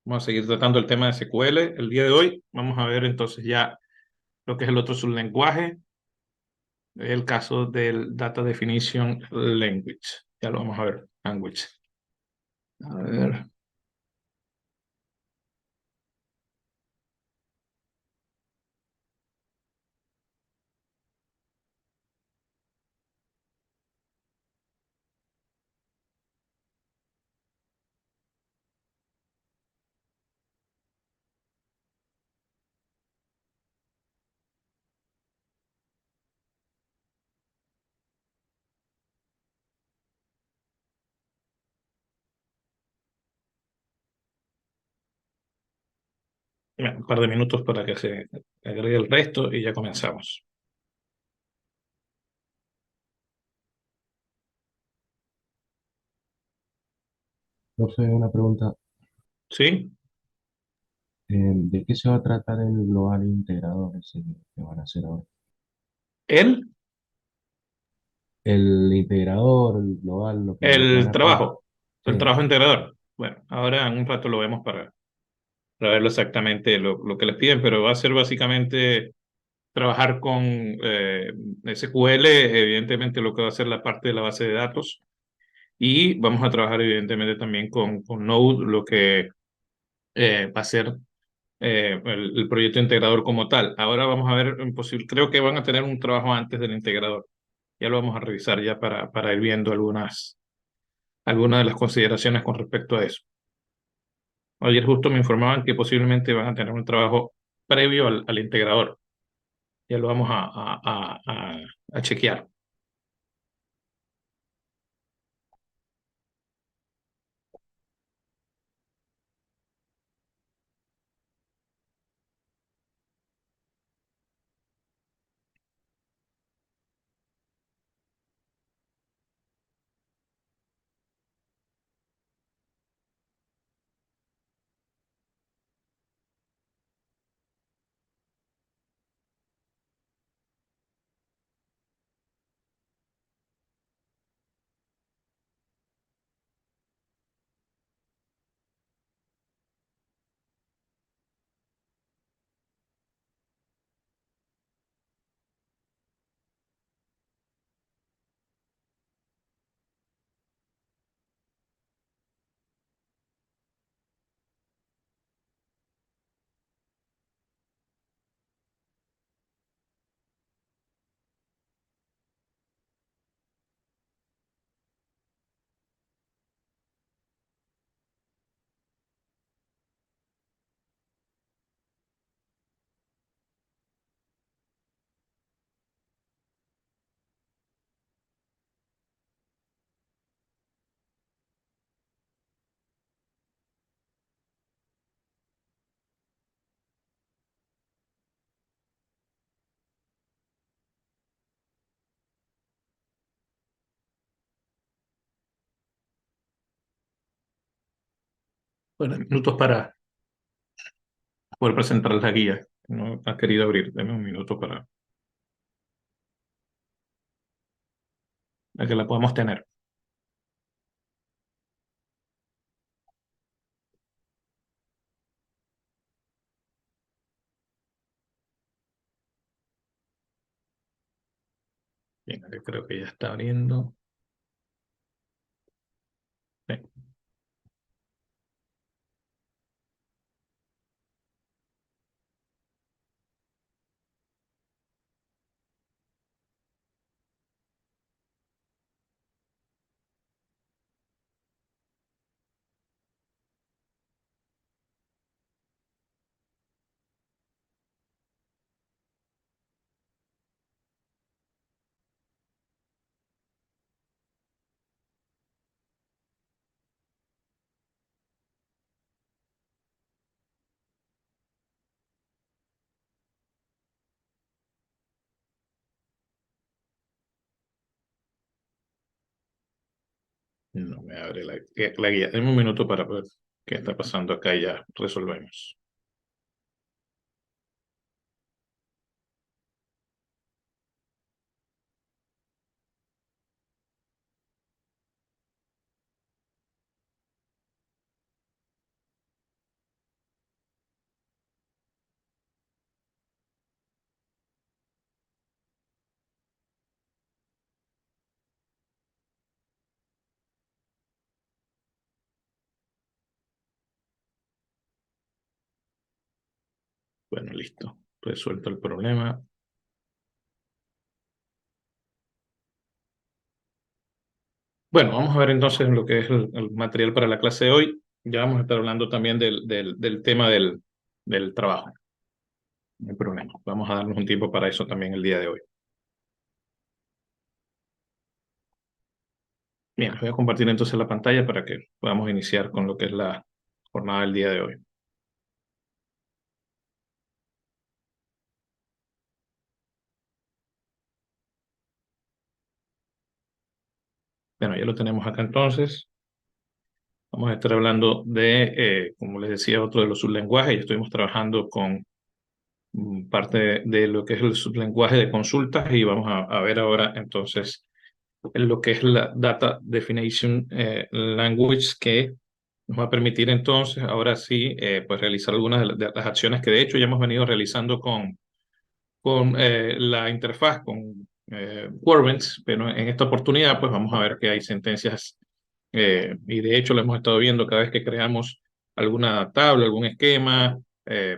Vamos a seguir tratando el tema de SQL. El día de hoy vamos a ver entonces ya lo que es el otro sublenguaje, el caso del Data Definition Language. Ya lo vamos a ver, language. A ver. Bueno, un par de minutos para que se agregue el resto y ya comenzamos. Profe, una pregunta. ¿Sí? ¿De qué se va a tratar el global integrador ese que van a hacer ahora? El, El integrador, el global, lo que van el a pedir. trabajo, el Sí. trabajo integrador. Bueno, ahora en un rato lo vemos para verlo exactamente lo que les piden, pero va a ser básicamente trabajar con SQL, evidentemente lo que va a ser la parte de la base de datos, y vamos a trabajar evidentemente también con Node, lo que va a ser el proyecto integrador como tal. Ahora vamos a ver, en posible, creo que van a tener un trabajo antes del integrador. Ya lo vamos a revisar ya para ir viendo algunas de las consideraciones con respecto a eso. Ayer justo me informaban que posiblemente van a tener un trabajo previo al integrador. Ya lo vamos a chequear. Bueno, minutos para poder presentar la guía. No ha querido abrir. Dame un minuto para que la podamos tener. Bien, yo creo que ya está abriendo. Bien. No me abre la guía. Dame un minuto para ver qué está pasando acá y ya resolvemos. Bueno, listo. Resuelto el problema. Bueno, vamos a ver entonces lo que es el material para la clase de hoy. Ya vamos a estar hablando también del tema del trabajo. No hay problema. Vamos a darnos un tiempo para eso también el día de hoy. Bien, les voy a compartir entonces la pantalla para que podamos iniciar con lo que es la jornada del día de hoy. Bueno, ya lo tenemos acá entonces. Vamos a estar hablando como les decía, otro de los sublenguajes. Ya estuvimos trabajando con parte de lo que es el sublenguaje de consultas y vamos a ver ahora entonces en lo que es la Data Definition Language, que nos va a permitir entonces ahora sí pues realizar algunas de las acciones que de hecho ya hemos venido realizando con la interfaz, con Workbench, pero en esta oportunidad pues vamos a ver que hay sentencias y de hecho lo hemos estado viendo cada vez que creamos alguna tabla, algún esquema,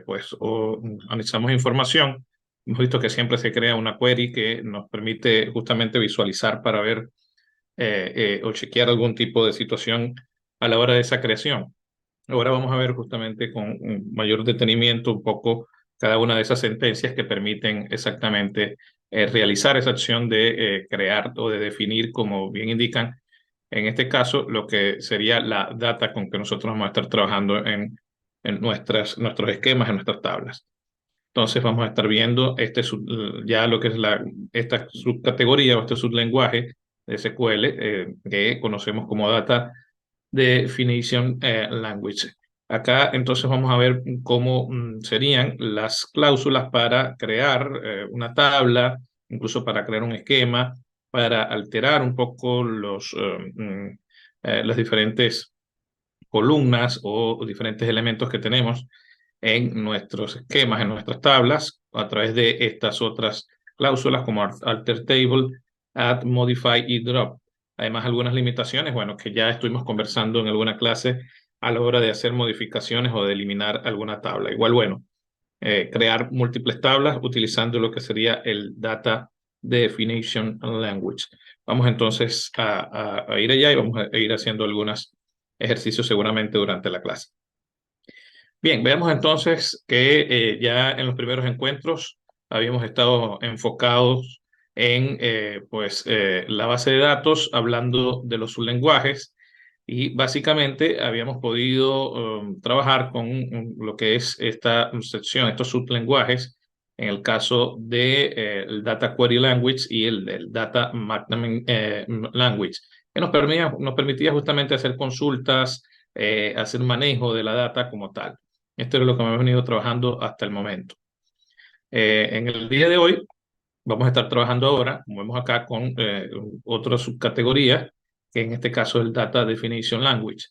pues o analizamos información. Hemos visto que siempre se crea una query que nos permite justamente visualizar para ver o chequear algún tipo de situación a la hora de esa creación. Ahora vamos a ver justamente con un mayor detenimiento un poco cada una de esas sentencias que permiten exactamente realizar esa acción de crear o de definir, como bien indican, en este caso, lo que sería la data con que nosotros vamos a estar trabajando en nuestros esquemas, en nuestras tablas. Entonces vamos a estar viendo ya lo que es esta subcategoría o este sublenguaje de SQL que conocemos como Data Definition Language. Acá entonces vamos a ver cómo serían las cláusulas para crear una tabla, incluso para crear un esquema, para alterar un poco las diferentes columnas o diferentes elementos que tenemos en nuestros esquemas, en nuestras tablas, a través de estas otras cláusulas como alter table, add, modify y drop. Además, algunas limitaciones, bueno, que ya estuvimos conversando en alguna clase a la hora de hacer modificaciones o de eliminar alguna tabla. Igual, bueno, crear múltiples tablas utilizando lo que sería el Data Definition Language. Vamos entonces a ir allá y vamos a ir haciendo algunos ejercicios seguramente durante la clase. Bien, veamos entonces que ya en los primeros encuentros habíamos estado enfocados en la base de datos, hablando de los sublenguajes, y básicamente habíamos podido trabajar con lo que es esta sección, estos sublenguajes, en el caso de el Data Query Language y el Data Magnet Language, que nos permitía justamente hacer consultas, hacer manejo de la data como tal. Esto es lo que hemos venido trabajando hasta el momento. En el día de hoy vamos a estar trabajando ahora, como vemos acá, con otra subcategoría, que en este caso es el Data Definition Language.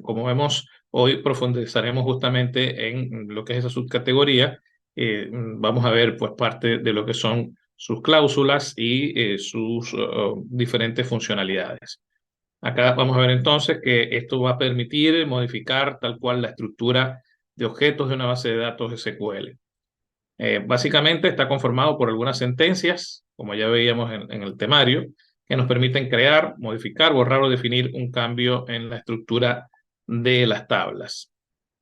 Como vemos, hoy profundizaremos justamente en lo que es esa subcategoría. Vamos a ver pues parte de lo que son sus cláusulas y sus diferentes funcionalidades. Acá vamos a ver entonces que esto va a permitir modificar tal cual la estructura de objetos de una base de datos SQL. Básicamente está conformado por algunas sentencias, como ya veíamos en el temario, que nos permiten crear, modificar, borrar o definir un cambio en la estructura de las tablas,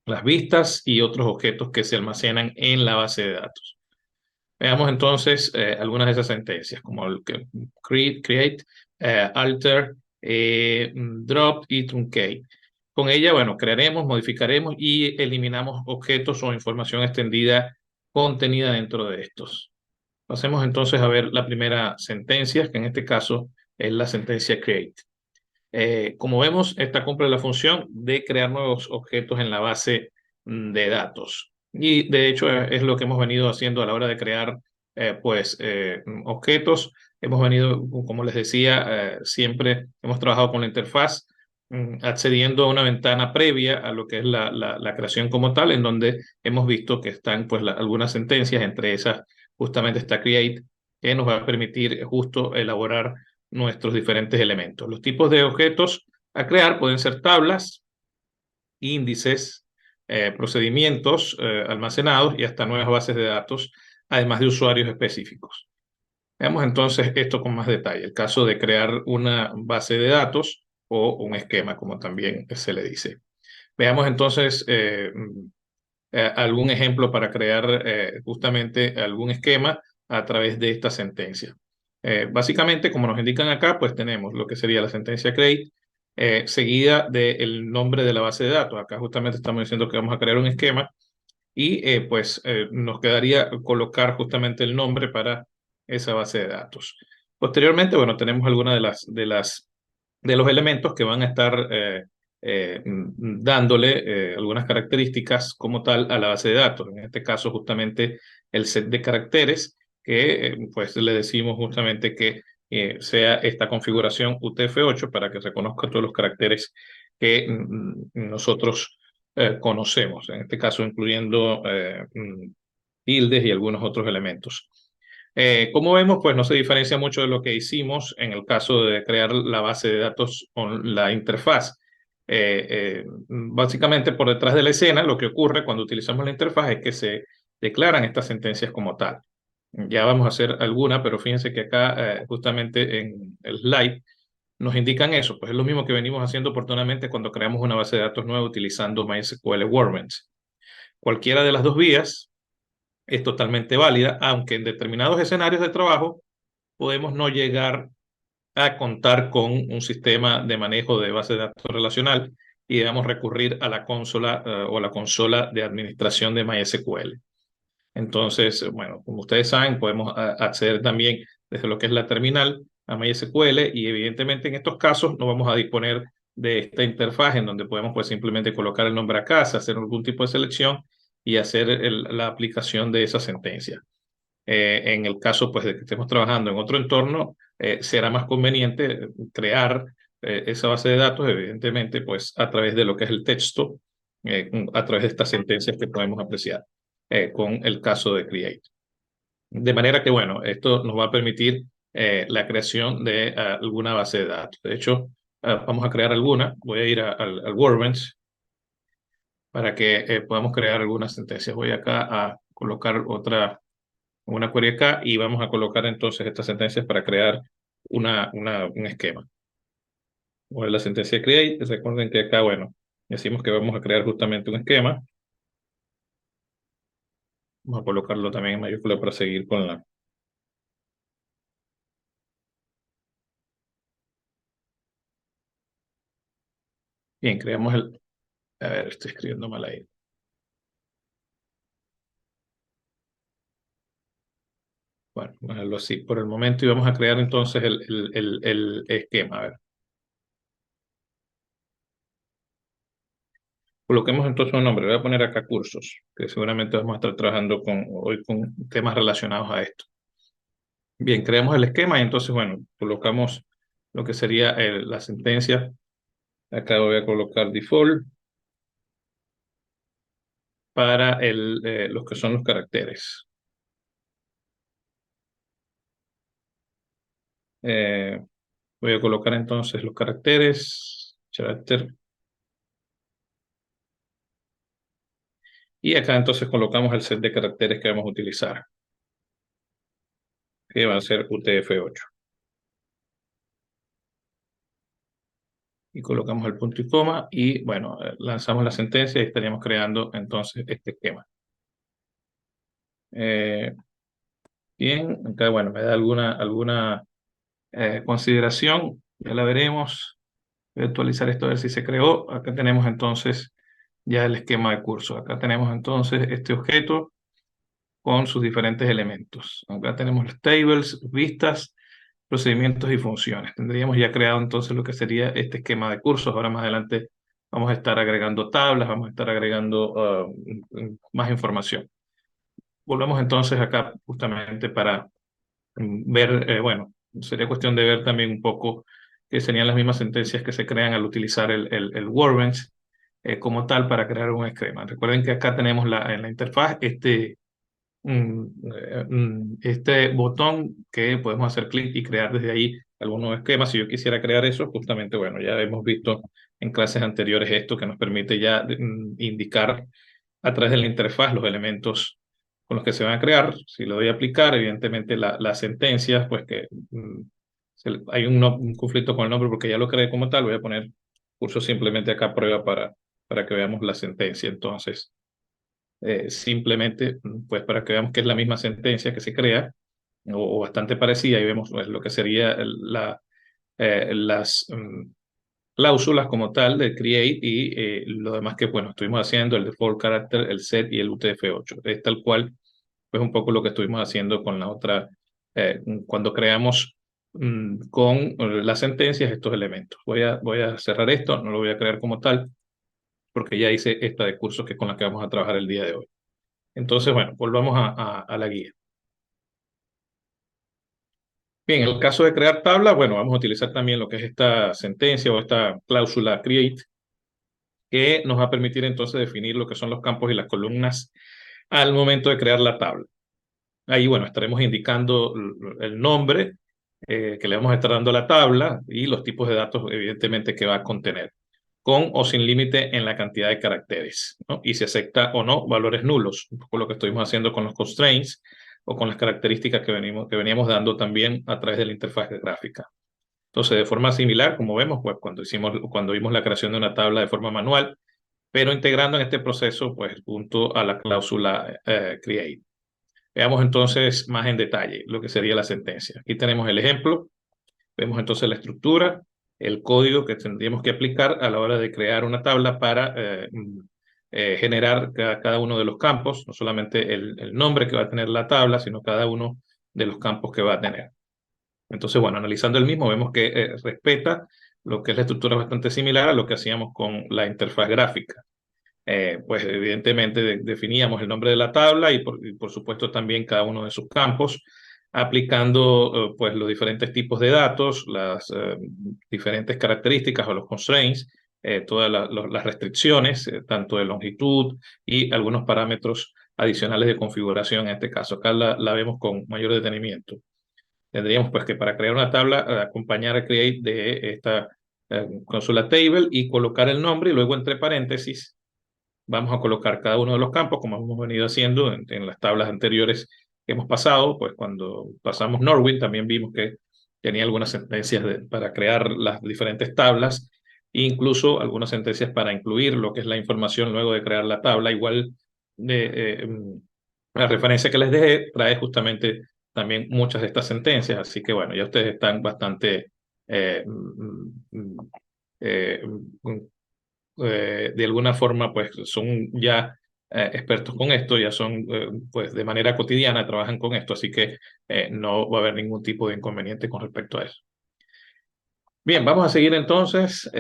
las vistas y otros objetos que se almacenan en la base de datos. Veamos entonces algunas de esas sentencias, como el que create, alter, drop y truncate. Con ella, bueno, crearemos, modificaremos y eliminamos objetos o información extendida contenida dentro de estos. Pasemos entonces a ver la primera sentencia, que en este caso es la sentencia create. Como vemos, esta cumple la función de crear nuevos objetos en la base de datos. Y de hecho es lo que hemos venido haciendo a la hora de crear objetos. Hemos venido, como les decía, siempre hemos trabajado con la interfaz, accediendo a una ventana previa a lo que es la creación como tal, en donde hemos visto que están pues algunas sentencias, entre esas justamente está create, que nos va a permitir justo elaborar nuestros diferentes elementos. Los tipos de objetos a crear pueden ser tablas, índices, procedimientos almacenados y hasta nuevas bases de datos, además de usuarios específicos. Veamos entonces esto con más detalle. El caso de crear una base de datos o un esquema, como también se le dice. Veamos entonces algún ejemplo para crear justamente algún esquema a través de esta sentencia. Básicamente, como nos indican acá, pues tenemos lo que sería la sentencia create, seguida del nombre de la base de datos. Acá justamente estamos diciendo que vamos a crear un esquema y pues nos quedaría colocar justamente el nombre para esa base de datos. Posteriormente, bueno, tenemos algunas de los elementos que van a estar dándole algunas características como tal a la base de datos. En este caso, justamente el set de caracteres que pues le decimos justamente que sea esta configuración UTF-8 para que reconozca todos los caracteres que nosotros conocemos, en este caso incluyendo tildes y algunos otros elementos. Como vemos, pues no se diferencia mucho de lo que hicimos en el caso de crear la base de datos con la interfaz. Básicamente, por detrás de la escena, lo que ocurre cuando utilizamos la interfaz es que se declaran estas sentencias como tal. Ya vamos a hacer alguna, pero fíjense que acá, justamente en el slide, nos indican eso. Pues es lo mismo que venimos haciendo oportunamente cuando creamos una base de datos nueva utilizando MySQL Workbench. Cualquiera de las dos vías es totalmente válida, aunque en determinados escenarios de trabajo podemos no llegar a contar con un sistema de manejo de base de datos relacional y debemos recurrir a la consola o la consola de administración de MySQL. Entonces, bueno, como ustedes saben, podemos acceder también desde lo que es la terminal a MySQL y evidentemente en estos casos no vamos a disponer de esta interfaz en donde podemos pues simplemente colocar el nombre a casa, hacer algún tipo de selección y hacer la aplicación de esa sentencia. En el caso pues de que estemos trabajando en otro entorno, será más conveniente crear esa base de datos, evidentemente, pues a través de lo que es el texto, a través de estas sentencias que podemos apreciar con el caso de Create. De manera que, bueno, esto nos va a permitir la creación de alguna base de datos. De hecho, vamos a crear alguna. Voy a ir al Workbench para que podamos crear algunas sentencias. Voy acá a colocar una query acá y vamos a colocar entonces estas sentencias para crear un esquema. Voy a la sentencia create. Recuerden que acá, bueno, decimos que vamos a crear justamente un esquema. Vamos a colocarlo también en mayúscula para seguir con la... Bien, creamos el... A ver, estoy escribiendo mal ahí. Bueno, vamos a dejarlo así por el momento y vamos a crear entonces el esquema. A ver, coloquemos entonces un nombre. Voy a poner acá cursos, que seguramente vamos a estar trabajando hoy con temas relacionados a esto. Bien, creamos el esquema y entonces, bueno, colocamos lo que sería la sentencia. Acá voy a colocar default para los que son los caracteres. Eh, Voy a colocar entonces los caracteres, character, y acá entonces colocamos el set de caracteres que vamos a utilizar, que va a ser UTF-8. Y colocamos el punto y coma y bueno, lanzamos la sentencia y estaríamos creando entonces este esquema. Bien, acá bueno, me da alguna consideración, ya la veremos. Voy a actualizar esto a ver si se creó. Acá tenemos entonces ya el esquema de curso. Acá tenemos entonces este objeto con sus diferentes elementos. Acá tenemos los tables, vistas, procedimientos y funciones. Tendríamos ya creado entonces lo que sería este esquema de cursos. Ahora más adelante vamos a estar agregando tablas, vamos a estar agregando más información. Volvemos entonces acá justamente para ver, bueno, sería cuestión de ver también un poco que serían las mismas sentencias que se crean al utilizar el Workbench como tal para crear un esquema. Recuerden que acá tenemos en la interfaz este botón que podemos hacer clic y crear desde ahí algunos esquemas. Si yo quisiera crear eso, justamente, bueno, ya hemos visto en clases anteriores esto que nos permite ya indicar a través de la interfaz los elementos con los que se van a crear. Si lo doy a aplicar, evidentemente las sentencias, pues que hay un conflicto con el nombre porque ya lo creé como tal. Voy a poner curso simplemente acá a prueba para que veamos la sentencia. Entonces, simplemente, pues para que veamos que es la misma sentencia que se crea o bastante parecida y vemos pues, lo que sería las cláusulas como tal de create y lo demás que, bueno, estuvimos haciendo, el default character, el set y el UTF-8. Es tal cual, pues un poco lo que estuvimos haciendo con la otra, cuando creamos con las sentencias estos elementos. Voy a cerrar esto, no lo voy a crear como tal, porque ya hice esta de cursos que es con la que vamos a trabajar el día de hoy. Entonces, bueno, volvamos a la guía. Bien, en el caso de crear tabla, bueno, vamos a utilizar también lo que es esta sentencia o esta cláusula create, que nos va a permitir entonces definir lo que son los campos y las columnas al momento de crear la tabla. Ahí, bueno, estaremos indicando el nombre que le vamos a estar dando a la tabla y los tipos de datos, evidentemente, que va a contener, con o sin límite en la cantidad de caracteres, ¿no? Y si acepta o no valores nulos, un poco lo que estuvimos haciendo con los constraints o con las características que veníamos dando también a través de la interfaz gráfica. Entonces, de forma similar, como vemos, pues cuando vimos la creación de una tabla de forma manual, pero integrando en este proceso, pues junto a la cláusula create. Veamos entonces más en detalle lo que sería la sentencia. Aquí tenemos el ejemplo, vemos entonces la estructura, el código que tendríamos que aplicar a la hora de crear una tabla para generar cada uno de los campos, no solamente el nombre que va a tener la tabla, sino cada uno de los campos que va a tener. Entonces, bueno, analizando el mismo, vemos que respeta lo que es la estructura bastante similar a lo que hacíamos con la interfaz gráfica. Pues evidentemente definíamos el nombre de la tabla y por supuesto también cada uno de sus campos, aplicando pues los diferentes tipos de datos, las diferentes características o los constraints, todas las restricciones, tanto de longitud y algunos parámetros adicionales de configuración en este caso. Acá la vemos con mayor detenimiento. Tendríamos pues que para crear una tabla, acompañar a create de esta consola table y colocar el nombre y luego entre paréntesis vamos a colocar cada uno de los campos, como hemos venido haciendo en las tablas anteriores que hemos pasado, pues cuando pasamos Norwin también vimos que tenía algunas sentencias para crear las diferentes tablas, e incluso algunas sentencias para incluir lo que es la información luego de crear la tabla. Igual la referencia que les dejé trae justamente también muchas de estas sentencias, así que bueno, ya ustedes están bastante eh, mm, mm, eh, mm, de alguna forma pues son ya expertos con esto, ya son pues de manera cotidiana trabajan con esto, así que no va a haber ningún tipo de inconveniente con respecto a eso. Bien, vamos a seguir entonces.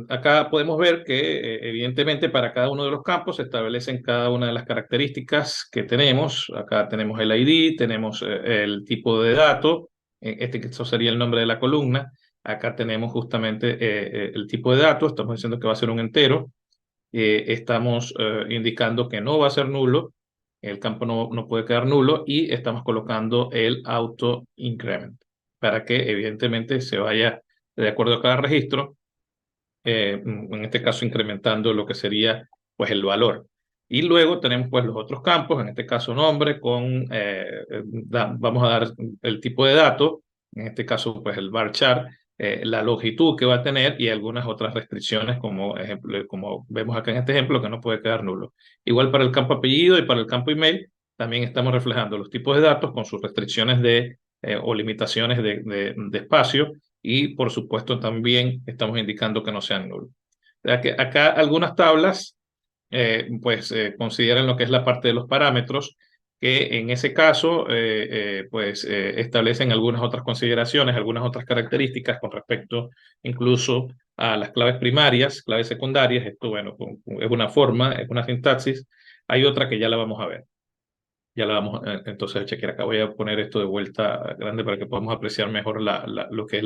Acá podemos ver que evidentemente para cada uno de los campos se establecen cada una de las características que tenemos. Acá tenemos el ID, tenemos el tipo de dato, que eso sería el nombre de la columna. Acá tenemos justamente el tipo de dato, estamos diciendo que va a ser un entero. Estamos indicando que no va a ser nulo, el campo no puede quedar nulo y estamos colocando el auto increment para que evidentemente se vaya de acuerdo a cada registro, en este caso incrementando lo que sería pues el valor. Y luego tenemos pues los otros campos, en este caso nombre, vamos a dar el tipo de dato, en este caso pues el varchar, la longitud que va a tener y algunas otras restricciones como vemos acá en este ejemplo que no puede quedar nulo. Igual para el campo apellido y para el campo email también estamos reflejando los tipos de datos con sus restricciones o limitaciones de espacio y por supuesto también estamos indicando que no sean nulos. O sea que acá algunas tablas pues consideran lo que es la parte de los parámetros, que en ese caso pues establecen algunas otras consideraciones, algunas otras características con respecto incluso a las claves primarias, claves secundarias. Esto, bueno, es una forma, es una sintaxis. Hay otra que ya la vamos a ver. Ya la vamos entonces a chequear. Acá voy a poner esto de vuelta grande para que podamos apreciar mejor lo que es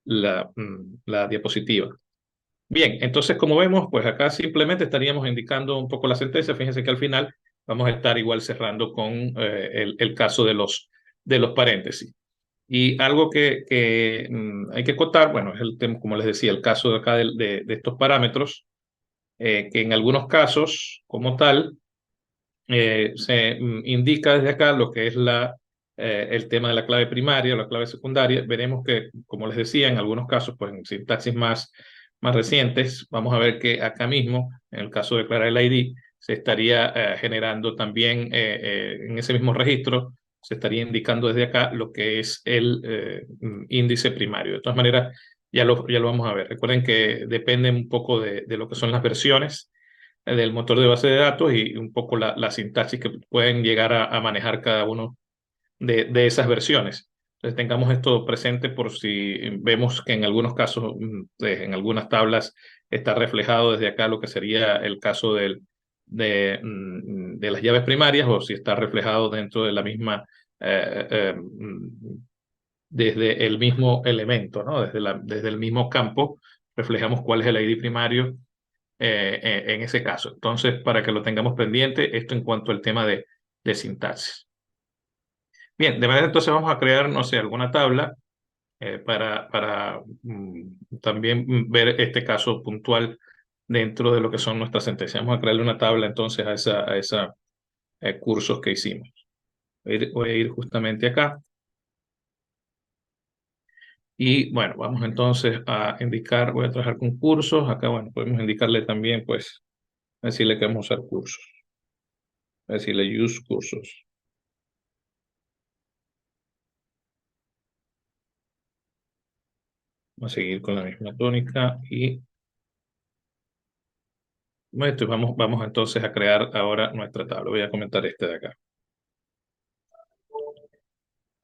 la diapositiva. Bien, entonces como vemos, pues acá simplemente estaríamos indicando un poco la sentencia. Fíjense que al final vamos a estar igual cerrando con el caso de los paréntesis. Y algo hay que acotar, bueno, es el tema, como les decía, el caso de acá de estos parámetros, que en algunos casos, como tal, se indica desde acá lo que es el tema de la clave primaria o la clave secundaria. Veremos que, como les decía, en algunos casos, pues en sintaxis más recientes, vamos a ver que acá mismo, en el caso de declarar el ID, se estaría generando también en ese mismo registro, se estaría indicando desde acá lo que es el índice primario. De todas maneras, ya lo vamos a ver. Recuerden que depende un poco de lo que son las versiones del motor de base de datos y un poco la sintaxis que pueden llegar a manejar cada uno de esas versiones. Entonces tengamos esto presente por si vemos que en algunos casos, en algunas tablas, está reflejado desde acá lo que sería el caso de las llaves primarias o si está reflejado dentro de la misma, desde el mismo elemento, ¿no? Desde el mismo campo, reflejamos cuál es el ID primario en ese caso. Entonces, para que lo tengamos pendiente, esto en cuanto al tema de sintaxis. Bien, de manera entonces vamos a crear, no sé, alguna tabla para también ver este caso puntual dentro de lo que son nuestras sentencias. Vamos a crearle una tabla entonces a esa cursos que hicimos. Voy a ir justamente acá. Y bueno, vamos entonces a indicar, voy a trabajar con cursos. Acá, bueno, podemos indicarle también, pues, decirle que vamos a usar cursos. Decirle use cursos. Vamos a seguir con la misma tónica y bueno, vamos entonces a crear ahora nuestra tabla. Voy a comentar este de acá.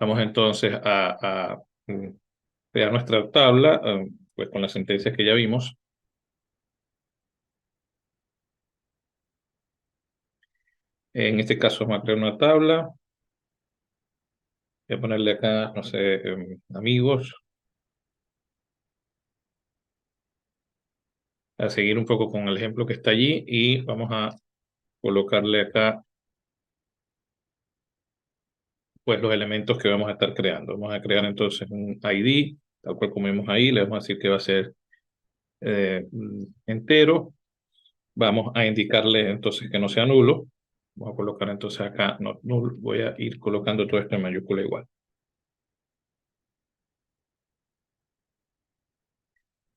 Vamos entonces a crear nuestra tabla, pues con las sentencias que ya vimos. En este caso vamos a crear una tabla. Voy a ponerle acá, no sé, amigos. A seguir un poco con el ejemplo que está allí y vamos a colocarle acá pues los elementos que vamos a estar creando. Vamos a crear entonces un ID, tal cual como vimos ahí, le vamos a decir que va a ser entero. Vamos a indicarle entonces que no sea nulo. Vamos a colocar entonces acá no null. Voy a ir colocando todo esto en mayúscula igual.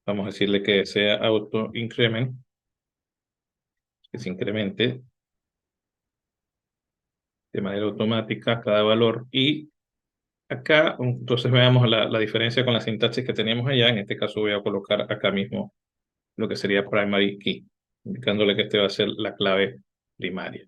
Vamos a decirle que sea auto increment, que se incremente de manera automática cada valor. Y acá, entonces veamos la diferencia con la sintaxis que teníamos allá. En este caso voy a colocar acá mismo lo que sería primary key, indicándole que este va a ser la clave primaria.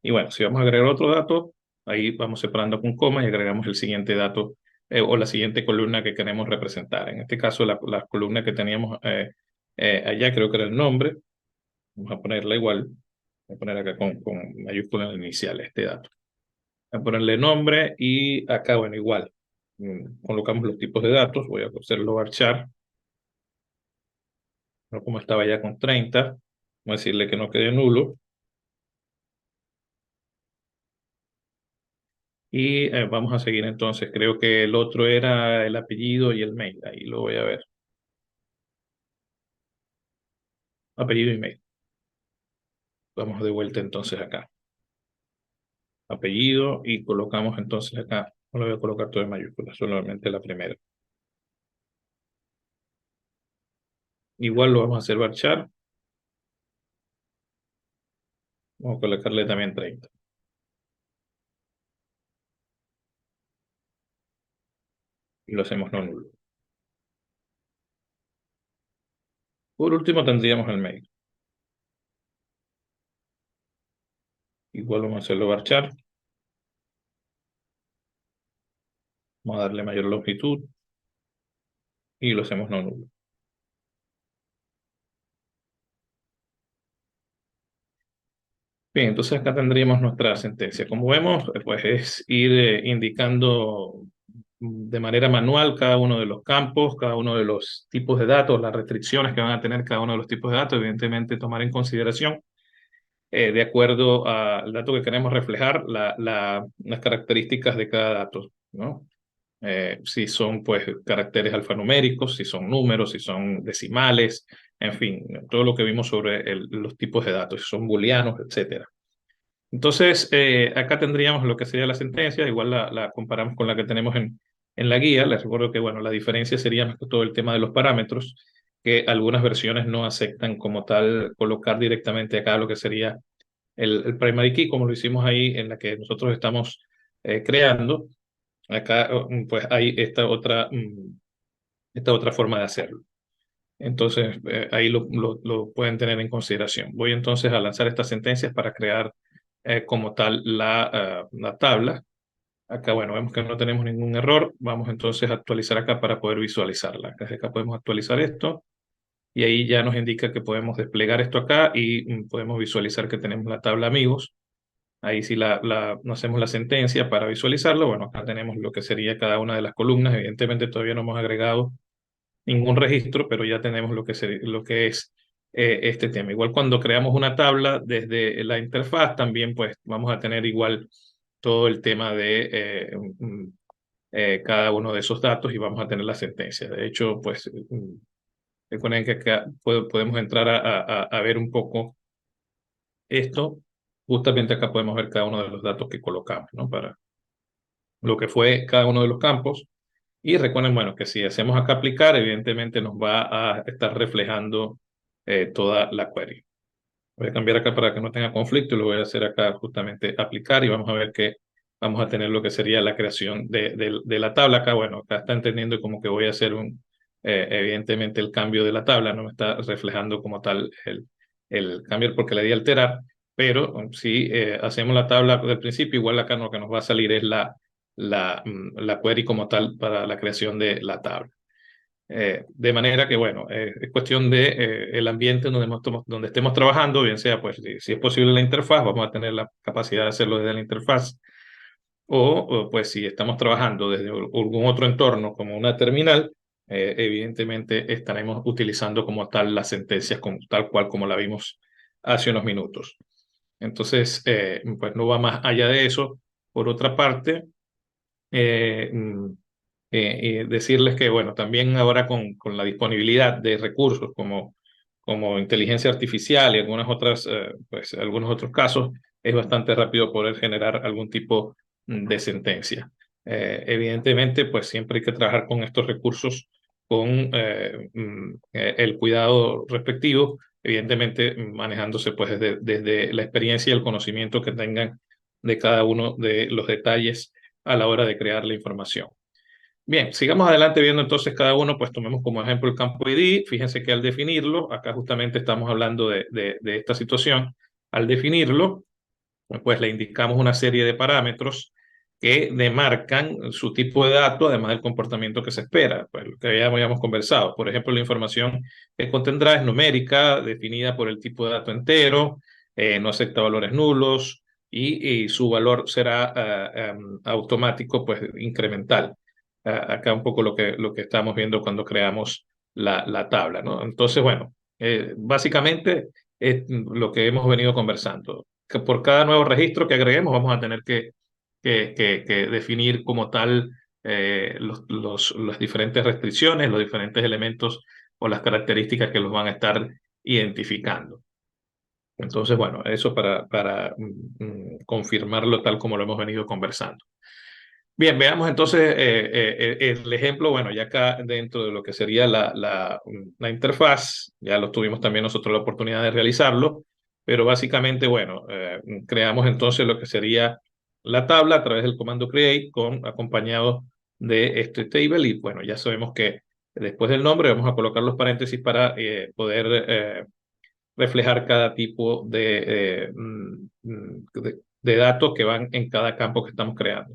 Y bueno, si vamos a agregar otro dato, ahí vamos separando con coma y agregamos el siguiente dato o la siguiente columna que queremos representar. En este caso, la columna que teníamos allá creo que era el nombre. Vamos a ponerla igual. Voy a poner acá con mayúsculas iniciales este dato. Voy a ponerle nombre y acá, bueno, igual. Colocamos los tipos de datos. Voy a hacerlo varchar. No como estaba ya con 30. Vamos a decirle que no quede nulo. Y vamos a seguir entonces. Creo que el otro era el apellido y el mail. Ahí lo voy a ver. Apellido y mail. Vamos de vuelta entonces acá. Apellido y colocamos entonces acá. No lo voy a colocar todo en mayúsculas, solamente la primera. Igual lo vamos a hacer varchar. Vamos a colocarle también 30. Y lo hacemos no nulo. Por último tendríamos el mail. Igual vamos a hacerlo varchar. Vamos a darle mayor longitud. Y lo hacemos no nulo. Bien, entonces acá tendríamos nuestra sentencia. Como vemos, pues es ir indicando de manera manual cada uno de los campos, cada uno de los tipos de datos, las restricciones que van a tener cada uno de los tipos de datos, evidentemente tomar en consideración, de acuerdo al dato que queremos reflejar, las características de cada dato, ¿no? si son pues caracteres alfanuméricos, si son números, si son decimales, en fin, todo lo que vimos sobre los tipos de datos, si son booleanos, etcétera. Entonces, acá tendríamos lo que sería la sentencia, igual la comparamos con la que tenemos en la guía. Les recuerdo que, bueno, la diferencia sería más que todo el tema de los parámetros, que algunas versiones no aceptan como tal colocar directamente acá lo que sería el primary key, como lo hicimos ahí en la que nosotros estamos creando. Acá, pues hay esta otra forma de hacerlo. Entonces, ahí lo pueden tener en consideración. Voy entonces a lanzar estas sentencias para crear como tal la tabla. Acá, bueno, vemos que no tenemos ningún error. Vamos entonces a actualizar acá para poder visualizarla. Desde acá podemos actualizar esto y ahí ya nos indica que podemos desplegar esto acá y podemos visualizar que tenemos la tabla amigos. Ahí sí no hacemos la sentencia para visualizarlo. Bueno, acá tenemos lo que sería cada una de las columnas. Evidentemente todavía no hemos agregado ningún registro, pero ya tenemos lo que es este tema. Igual cuando creamos una tabla desde la interfaz, también pues vamos a tener igual todo el tema de cada uno de esos datos y vamos a tener la sentencia. De hecho, pues recuerden que acá podemos entrar a ver un poco esto. Justamente acá podemos ver cada uno de los datos que colocamos, ¿no? Para lo que fue cada uno de los campos. Y recuerden, bueno, que si hacemos acá aplicar, evidentemente nos va a estar reflejando toda la query. Voy a cambiar acá para que no tenga conflicto y lo voy a hacer acá justamente aplicar y vamos a ver que vamos a tener lo que sería la creación de la tabla acá. Bueno, acá está entendiendo como que voy a hacer evidentemente el cambio de la tabla, no me está reflejando como tal el cambio porque le di a alterar, pero si hacemos la tabla del principio, igual acá lo que nos va a salir es la query como tal para la creación de la tabla. De manera que, bueno, es cuestión de el ambiente donde estemos trabajando, bien sea, pues, si es posible la interfaz, vamos a tener la capacidad de hacerlo desde la interfaz, pues, si estamos trabajando desde algún otro entorno, como una terminal, evidentemente estaremos utilizando como tal las sentencias, tal cual como la vimos hace unos minutos. Entonces, pues, no va más allá de eso. Por otra parte, eh, mm, decirles que, bueno, también ahora con la disponibilidad de recursos como inteligencia artificial y pues, algunos otros casos, es bastante rápido poder generar algún tipo de sentencia. Evidentemente, pues siempre hay que trabajar con estos recursos con el cuidado respectivo, evidentemente manejándose pues desde la experiencia y el conocimiento que tengan de cada uno de los detalles a la hora de crear la información. Bien, sigamos adelante viendo entonces cada uno, pues tomemos como ejemplo el campo ID. Fíjense que al definirlo, acá justamente estamos hablando de esta situación, al definirlo, pues le indicamos una serie de parámetros que demarcan su tipo de dato, además del comportamiento que se espera, pues lo que ya habíamos conversado. Por ejemplo, la información que contendrá es numérica, definida por el tipo de dato entero, no acepta valores nulos y su valor será automático, pues incremental. Acá un poco lo que estamos viendo cuando creamos la tabla, ¿no? Entonces, bueno, básicamente es lo que hemos venido conversando que por cada nuevo registro que agreguemos vamos a tener que definir como tal las diferentes restricciones, los diferentes elementos o las características que los van a estar identificando. Entonces, bueno, eso para confirmarlo tal como lo hemos venido conversando. Bien, veamos entonces el ejemplo, bueno, ya acá dentro de lo que sería la interfaz, ya lo tuvimos también nosotros la oportunidad de realizarlo, pero básicamente, bueno, creamos entonces lo que sería la tabla a través del comando create acompañado de este table y bueno, ya sabemos que después del nombre vamos a colocar los paréntesis para poder reflejar cada tipo de datos que van en cada campo que estamos creando.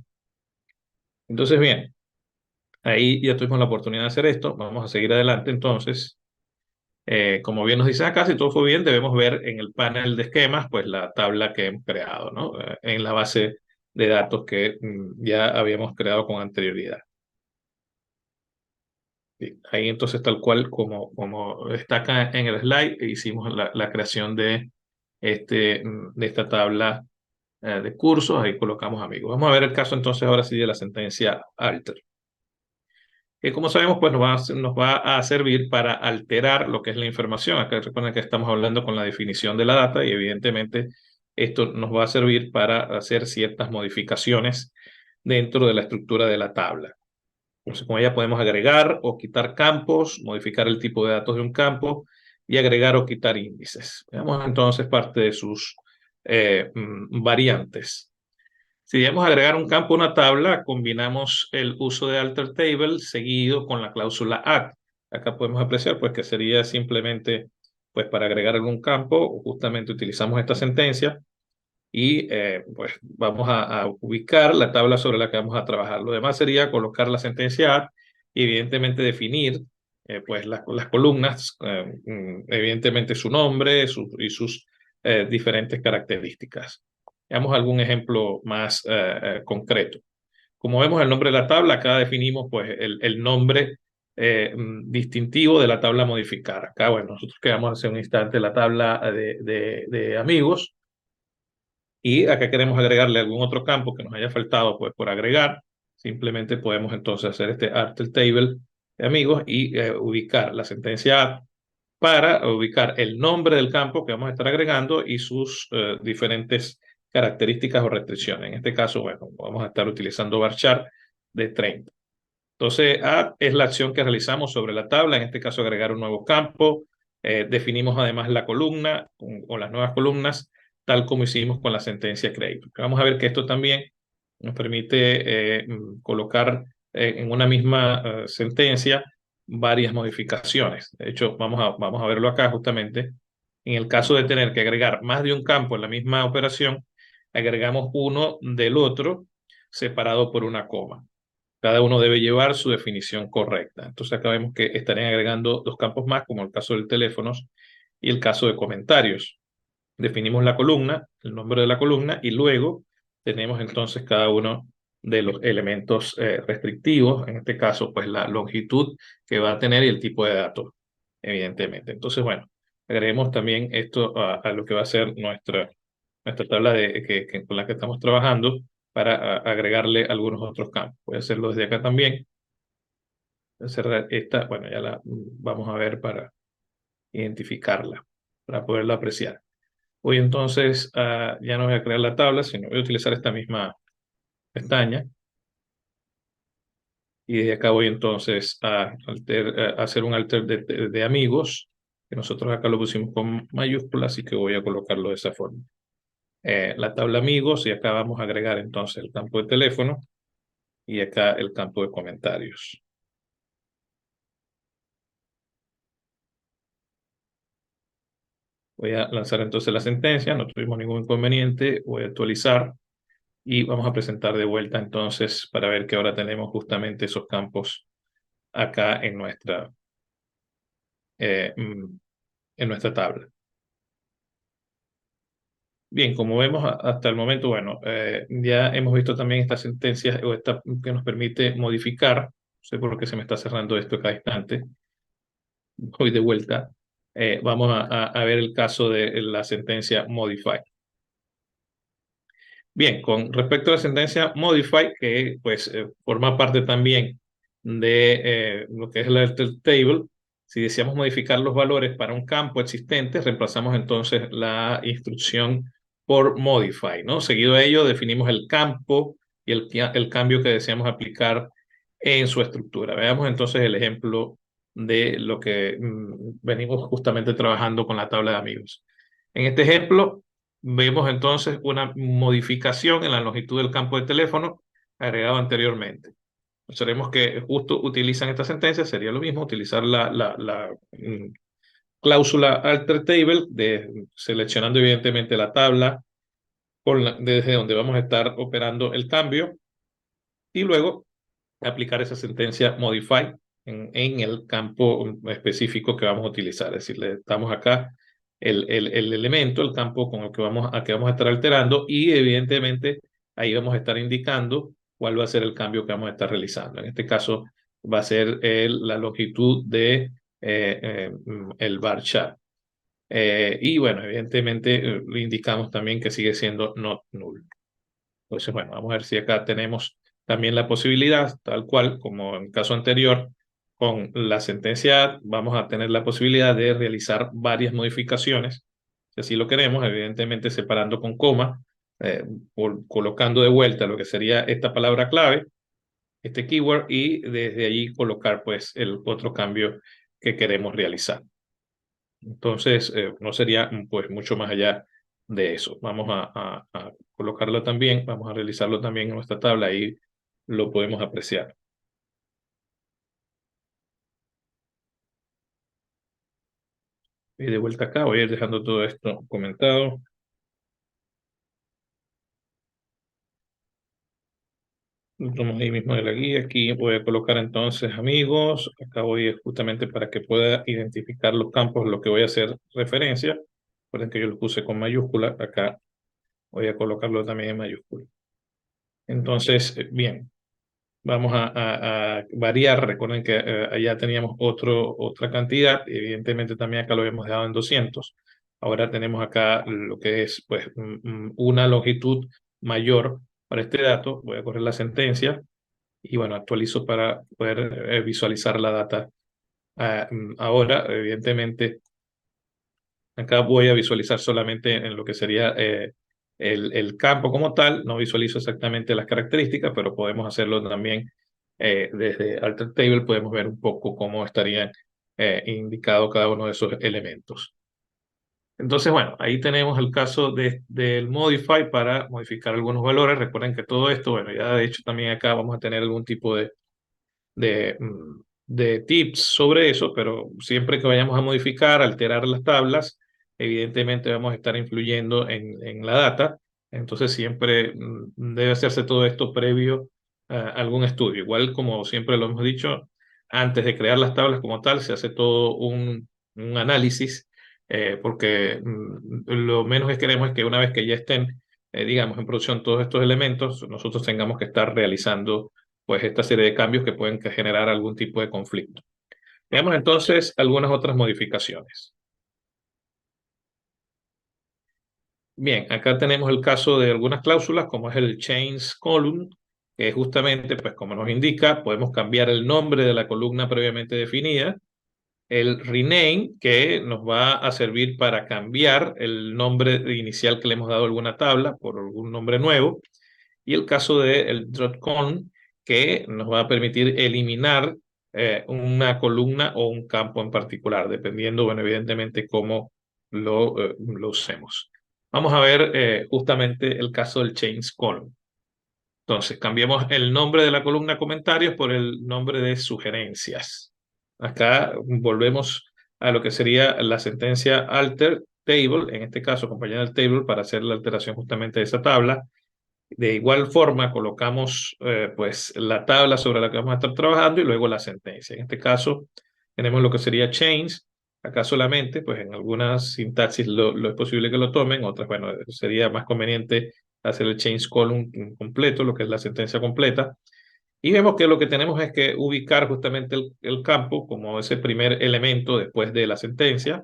Entonces, bien, ahí ya tuvimos la oportunidad de hacer esto. Vamos a seguir adelante. Entonces, como bien nos dicen acá, si todo fue bien, debemos ver en el panel de esquemas, pues la tabla que hemos creado, ¿no? En la base de datos que ya habíamos creado con anterioridad. Bien, ahí entonces, tal cual como está acá en el slide, hicimos la creación de esta tabla de cursos. Ahí colocamos amigos. Vamos a ver el caso entonces ahora sí de la sentencia alter. que como sabemos, pues nos va a servir para alterar lo que es la información. Acá recuerden que estamos hablando con la definición de la data y evidentemente esto nos va a servir para hacer ciertas modificaciones dentro de la estructura de la tabla. Entonces, con ella podemos agregar o quitar campos, modificar el tipo de datos de un campo y agregar o quitar índices. Veamos entonces parte de sus variantes. Si queremos agregar un campo a una tabla, combinamos el uso de alter table seguido con la cláusula add. Acá podemos apreciar pues que sería simplemente pues para agregar algún campo, justamente utilizamos esta sentencia y pues vamos a ubicar la tabla sobre la que vamos a trabajar. Lo demás sería colocar la sentencia add y evidentemente definir pues las columnas, evidentemente su nombre y sus diferentes características. Veamos algún ejemplo más concreto. Como vemos el nombre de la tabla, acá definimos pues el nombre distintivo de la tabla a modificar. Acá, bueno, nosotros creamos hace un instante la tabla de amigos y acá queremos agregarle algún otro campo que nos haya faltado pues por agregar. Simplemente podemos entonces hacer este alter table de amigos y ubicar la sentencia add para ubicar el nombre del campo que vamos a estar agregando y sus diferentes características o restricciones. En este caso, bueno, vamos a estar utilizando varchar de 30. Entonces, add es la acción que realizamos sobre la tabla, en este caso agregar un nuevo campo. Definimos además la columna o las nuevas columnas, tal como hicimos con la sentencia create. Vamos a ver que esto también nos permite colocar en una misma sentencia varias modificaciones. De hecho, vamos a verlo acá justamente. En el caso de tener que agregar más de un campo en la misma operación, agregamos uno del otro separado por una coma. Cada uno debe llevar su definición correcta. Entonces acá vemos que estarían agregando dos campos más, como el caso del teléfonos y el caso de comentarios. Definimos la columna, el nombre de la columna, y luego tenemos entonces cada uno de los elementos restrictivos, en este caso, pues la longitud que va a tener y el tipo de datos, evidentemente. Entonces, bueno, agreguemos también esto a lo que va a ser nuestra tabla con la que estamos trabajando para agregarle algunos otros campos. Voy a hacerlo desde acá también. Voy a cerrar esta, bueno, ya la vamos a ver para identificarla, para poderla apreciar. Voy entonces ya no voy a crear la tabla, sino voy a utilizar esta misma pestaña. Y desde acá voy entonces a hacer un alter de amigos, que nosotros acá lo pusimos con mayúsculas, así que voy a colocarlo de esa forma. La tabla amigos y acá vamos a agregar entonces el campo de teléfono y acá el campo de comentarios. Voy a lanzar entonces la sentencia, no tuvimos ningún inconveniente, voy a actualizar y vamos a presentar de vuelta entonces para ver que ahora tenemos justamente esos campos acá eh, mm, en nuestra tabla. Bien, como vemos hasta el momento, bueno, ya hemos visto también esta sentencia o esta que nos permite modificar, no sé por qué se me está cerrando esto cada instante, voy de vuelta. Vamos a ver el caso de la sentencia modify. Bien, con respecto a la sentencia modify, que pues forma parte también de lo que es el alter table, si deseamos modificar los valores para un campo existente, reemplazamos entonces la instrucción por modify, ¿no? Seguido a ello, definimos el campo y el cambio que deseamos aplicar en su estructura. Veamos entonces el ejemplo de lo que venimos justamente trabajando con la tabla de amigos. En este ejemplo, vemos entonces una modificación en la longitud del campo de teléfono agregado anteriormente. Observemos que justo utilizan esta sentencia, sería lo mismo utilizar la cláusula alter table, seleccionando evidentemente la tabla desde donde vamos a estar operando el cambio y luego aplicar esa sentencia modify en el campo específico que vamos a utilizar. Es decir, le damos acá el elemento, el campo con el que vamos a estar alterando y evidentemente ahí vamos a estar indicando cuál va a ser el cambio que vamos a estar realizando. En este caso va a ser la longitud de el bar chart. Y bueno, evidentemente le indicamos también que sigue siendo not null. Entonces, bueno, vamos a ver si acá tenemos también la posibilidad, tal cual como en el caso anterior, con la sentencia vamos a tener la posibilidad de realizar varias modificaciones, si así lo queremos, evidentemente separando con coma, eh, colocando de vuelta lo que sería esta palabra clave, este keyword, y desde allí colocar pues el otro cambio que queremos realizar. Entonces, no sería pues mucho más allá de eso. Vamos a colocarlo también, vamos a realizarlo también en nuestra tabla y lo podemos apreciar. Y de vuelta acá, voy a ir dejando todo esto comentado. Lo ahí mismo de la guía. Aquí voy a colocar entonces amigos. Acá voy justamente para que pueda identificar los campos, lo que voy a hacer referencia. Recuerden que yo lo puse con mayúscula. Acá voy a colocarlo también en mayúscula. Entonces, bien. Vamos a variar. Recuerden que allá teníamos otra cantidad. Evidentemente también acá lo habíamos dejado en 200. Ahora tenemos acá lo que es pues una longitud mayor para este dato. Voy a correr la sentencia y bueno, actualizo para poder visualizar la data. Ahora, evidentemente, acá voy a visualizar solamente en lo que sería el campo como tal. No visualizo exactamente las características, pero podemos hacerlo también desde Alter Table. Podemos ver un poco cómo estarían indicados cada uno de esos elementos. Entonces, bueno, ahí tenemos el caso del Modify para modificar algunos valores. Recuerden que todo esto, bueno, ya de hecho también acá vamos a tener algún tipo de tips sobre eso, pero siempre que vayamos a modificar, alterar las tablas, evidentemente vamos a estar influyendo en la data. Entonces siempre debe hacerse todo esto previo a algún estudio. Igual como siempre lo hemos dicho, antes de crear las tablas como tal, se hace todo un análisis, porque lo menos que queremos es que una vez que ya estén, digamos, en producción todos estos elementos, nosotros tengamos que estar realizando pues esta serie de cambios que pueden generar algún tipo de conflicto. Veamos entonces algunas otras modificaciones. Bien, acá tenemos el caso de algunas cláusulas, como es el change column, que justamente, pues como nos indica, podemos cambiar el nombre de la columna previamente definida. El rename, que nos va a servir para cambiar el nombre inicial que le hemos dado a alguna tabla por algún nombre nuevo. Y el caso del dropcon, que nos va a permitir eliminar una columna o un campo en particular, dependiendo, bueno, evidentemente cómo lo usemos. Vamos a ver justamente el caso del change column. Entonces, cambiemos el nombre de la columna comentarios por el nombre de sugerencias. Acá volvemos a lo que sería la sentencia alter table, en este caso acompañada del table para hacer la alteración justamente de esa tabla. De igual forma, colocamos pues la tabla sobre la que vamos a estar trabajando y luego la sentencia. En este caso, tenemos lo que sería change. Acá solamente, pues en algunas sintaxis lo es posible que lo tomen, otras, bueno, sería más conveniente hacer el change column completo, lo que es la sentencia completa. Y vemos que lo que tenemos es que ubicar justamente el campo como ese primer elemento después de la sentencia,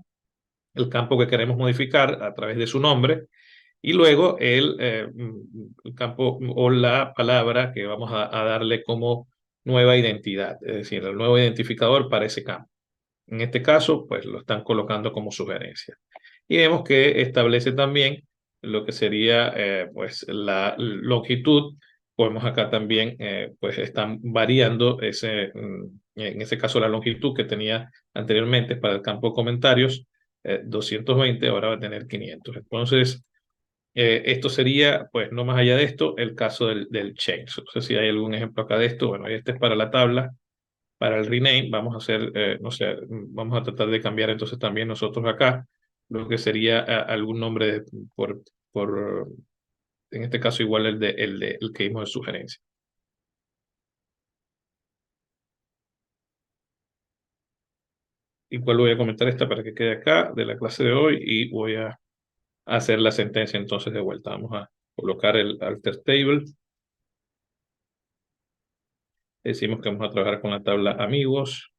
el campo que queremos modificar a través de su nombre y luego el campo o la palabra que vamos a darle como nueva identidad, es decir, el nuevo identificador para ese campo. En este caso, pues lo están colocando como sugerencia. Y vemos que establece también lo que sería pues la longitud. Podemos acá también, pues están variando en ese caso la longitud que tenía anteriormente para el campo de comentarios, 220, ahora va a tener 500. Entonces, esto sería, pues no más allá de esto, el caso del change. No sé si hay algún ejemplo acá de esto. Bueno, este es para la tabla, para el rename. Vamos a hacer, no sé, vamos a tratar de cambiar entonces también nosotros acá lo que sería algún nombre por, en este caso igual el que dimos de sugerencia. Igual voy a comentar esta para que quede acá de la clase de hoy y voy a hacer la sentencia entonces de vuelta. Vamos a colocar el alter table. Decimos que vamos a trabajar con la tabla amigos.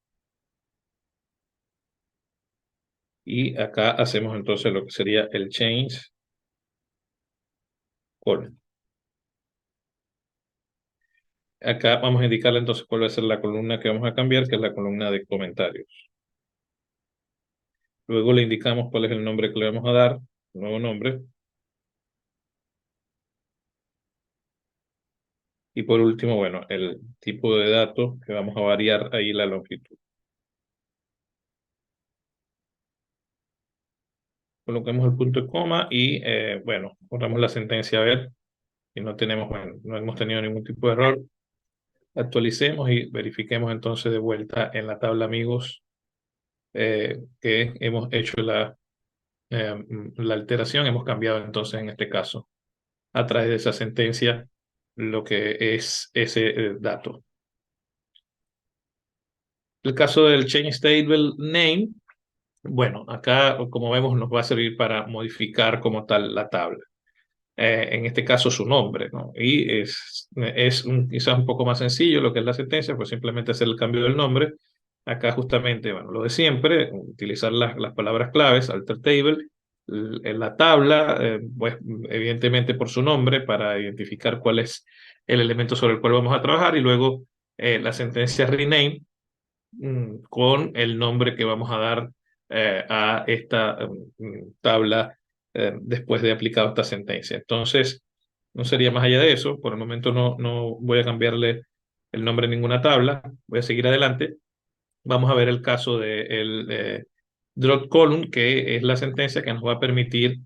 Y acá hacemos entonces lo que sería el change column. Acá vamos a indicarle entonces cuál va a ser la columna que vamos a cambiar, que es la columna de comentarios. Luego le indicamos cuál es el nombre que le vamos a dar, el nuevo nombre. Y por último, bueno, el tipo de datos que vamos a variar ahí la longitud. Coloquemos el punto y coma y, bueno, borramos la sentencia a ver y no tenemos, bueno, no hemos tenido ningún tipo de error. Actualicemos y verifiquemos entonces de vuelta en la tabla amigos que hemos hecho la alteración, hemos cambiado entonces en este caso a través de esa sentencia lo que es ese dato. El caso del Change Table Name, bueno, acá como vemos nos va a servir para modificar como tal la tabla. En este caso su nombre, ¿no? Y quizás un poco más sencillo lo que es la sentencia, pues simplemente hacer el cambio del nombre. Acá justamente, bueno, lo de siempre, utilizar las palabras claves, alter table, en la tabla, pues evidentemente por su nombre para identificar cuál es el elemento sobre el cual vamos a trabajar y luego la sentencia rename con el nombre que vamos a dar a esta tabla después de aplicado esta sentencia. Entonces, no sería más allá de eso. Por el momento no voy a cambiarle el nombre a ninguna tabla. Voy a seguir adelante. Vamos a ver el caso del drop column, que es la sentencia que nos va a permitir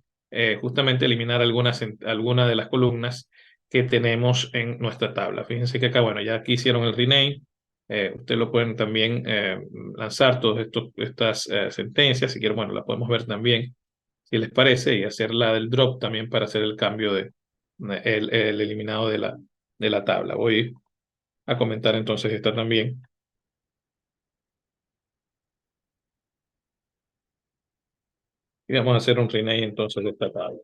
justamente eliminar alguna de las columnas que tenemos en nuestra tabla. Fíjense que acá, bueno, ya aquí hicieron el rename. Ustedes lo pueden también lanzar todas estas sentencias. Si quieren, bueno, la podemos ver también, si les parece, y hacer la del drop también para hacer el cambio el eliminado de la tabla. Voy a comentar entonces esta también. Y vamos a hacer un rename entonces de esta tabla.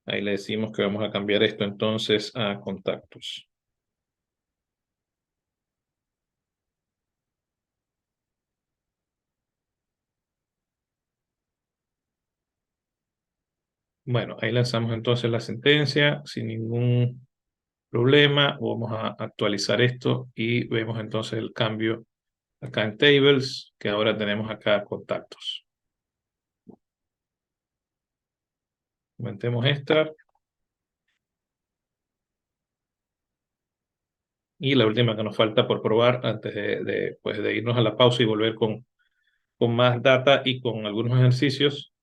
Ahí le decimos que vamos a cambiar esto entonces a contactos. Bueno, ahí lanzamos entonces la sentencia sin ningún problema. Vamos a actualizar esto y vemos entonces el cambio acá en tables, que ahora tenemos acá contactos. Aumentemos esta. Y la última que nos falta por probar antes pues de irnos a la pausa y volver con más data y con algunos ejercicios.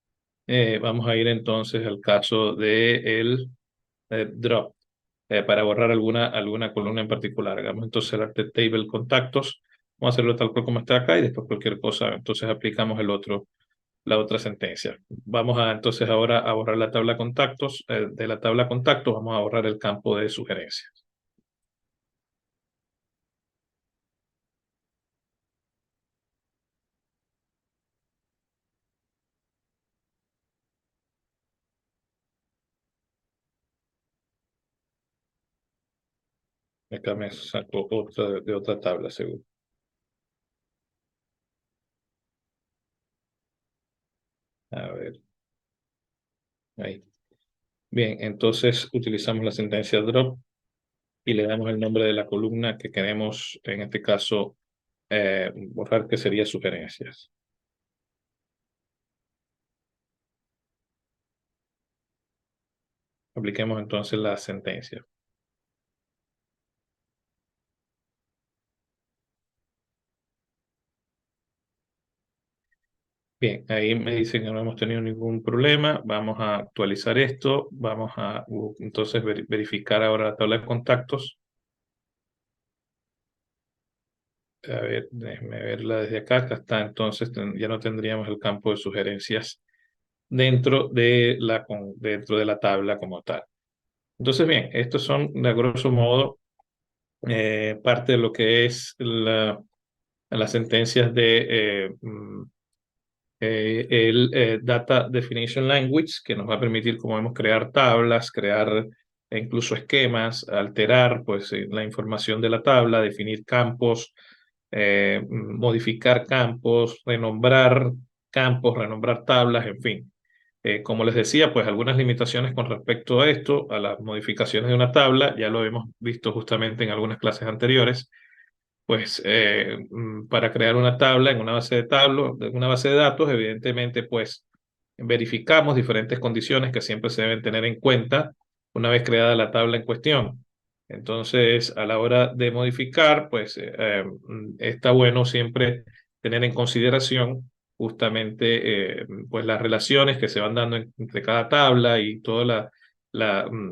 Vamos a ir entonces al caso de el drop. Para borrar alguna columna en particular. Hagamos entonces el art table contactos. Vamos a hacerlo tal cual como está acá y después cualquier cosa, entonces aplicamos la otra sentencia. Vamos a entonces ahora a borrar la tabla contactos. De la tabla contactos vamos a borrar el campo de sugerencias. Acá me saco otra de otra tabla, seguro. A ver, ahí. Bien, entonces utilizamos la sentencia drop y le damos el nombre de la columna que queremos, en este caso, borrar, que sería sugerencias. Apliquemos entonces la sentencia. Bien, ahí me dicen que no hemos tenido ningún problema. Vamos a actualizar esto. Vamos a entonces verificar ahora la tabla de contactos. A ver, déjeme verla desde acá. Acá está. Entonces ya no tendríamos el campo de sugerencias dentro de la tabla como tal. Entonces, bien, estos son, de grosso modo, parte de lo que es las sentencias de el Data Definition Language, que nos va a permitir, como vemos, crear tablas, crear incluso esquemas, alterar pues, la información de la tabla, definir campos, modificar campos, renombrar tablas, en fin. Como les decía, pues algunas limitaciones con respecto a esto, a las modificaciones de una tabla, ya lo hemos visto justamente en algunas clases anteriores. Pues para crear una tabla en una base de datos, evidentemente, pues verificamos diferentes condiciones que siempre se deben tener en cuenta una vez creada la tabla en cuestión. Entonces, a la hora de modificar, pues está bueno siempre tener en consideración justamente pues las relaciones que se van dando entre cada tabla y toda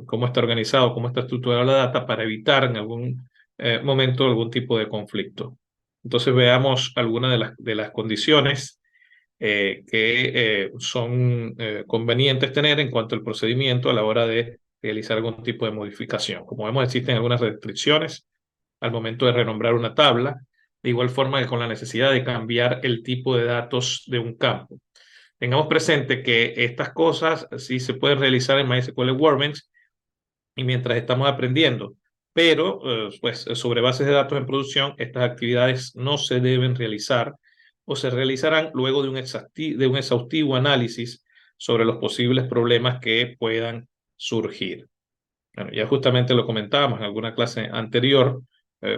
cómo está organizado, cómo está estructurada la data para evitar en algún momento algún tipo de conflicto. Entonces veamos algunas de las condiciones que son convenientes tener en cuanto al procedimiento a la hora de realizar algún tipo de modificación. Como vemos, existen algunas restricciones al momento de renombrar una tabla, de igual forma que con la necesidad de cambiar el tipo de datos de un campo. Tengamos presente que estas cosas sí se pueden realizar en MySQL Workbench y mientras estamos aprendiendo. Pero, pues, sobre bases de datos en producción, estas actividades no se deben realizar o se realizarán luego de un exhaustivo análisis sobre los posibles problemas que puedan surgir. Bueno, ya justamente lo comentábamos en alguna clase anterior,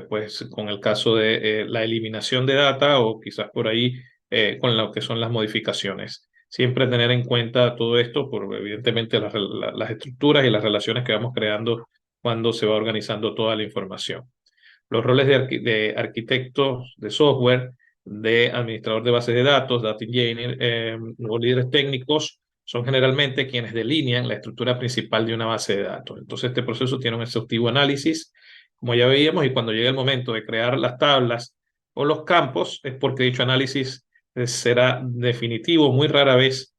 pues con el caso de la eliminación de data o quizás por ahí con lo que son las modificaciones. Siempre tener en cuenta todo esto por evidentemente las estructuras y las relaciones que vamos creando cuando se va organizando toda la información. Los roles de arquitecto de software, de administrador de bases de datos, data engineer o líderes técnicos son generalmente quienes delinean la estructura principal de una base de datos. Entonces, este proceso tiene un exhaustivo análisis, como ya veíamos, y cuando llega el momento de crear las tablas o los campos, es porque dicho análisis será definitivo. Muy rara vez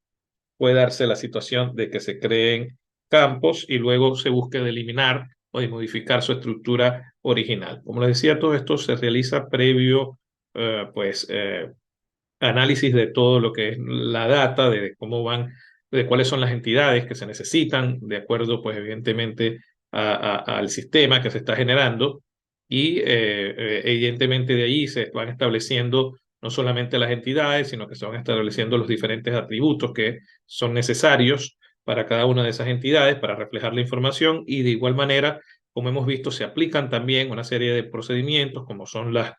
puede darse la situación de que se creen campos y luego se busque de eliminar o de modificar su estructura original. Como les decía, todo esto se realiza previo, pues, análisis de todo lo que es la data, de cómo van, de cuáles son las entidades que se necesitan, de acuerdo, pues, evidentemente, al sistema que se está generando. Y evidentemente de ahí se van estableciendo no solamente las entidades, sino que se van estableciendo los diferentes atributos que son necesarios para cada una de esas entidades para reflejar la información y de igual manera, como hemos visto, se aplican también una serie de procedimientos como son las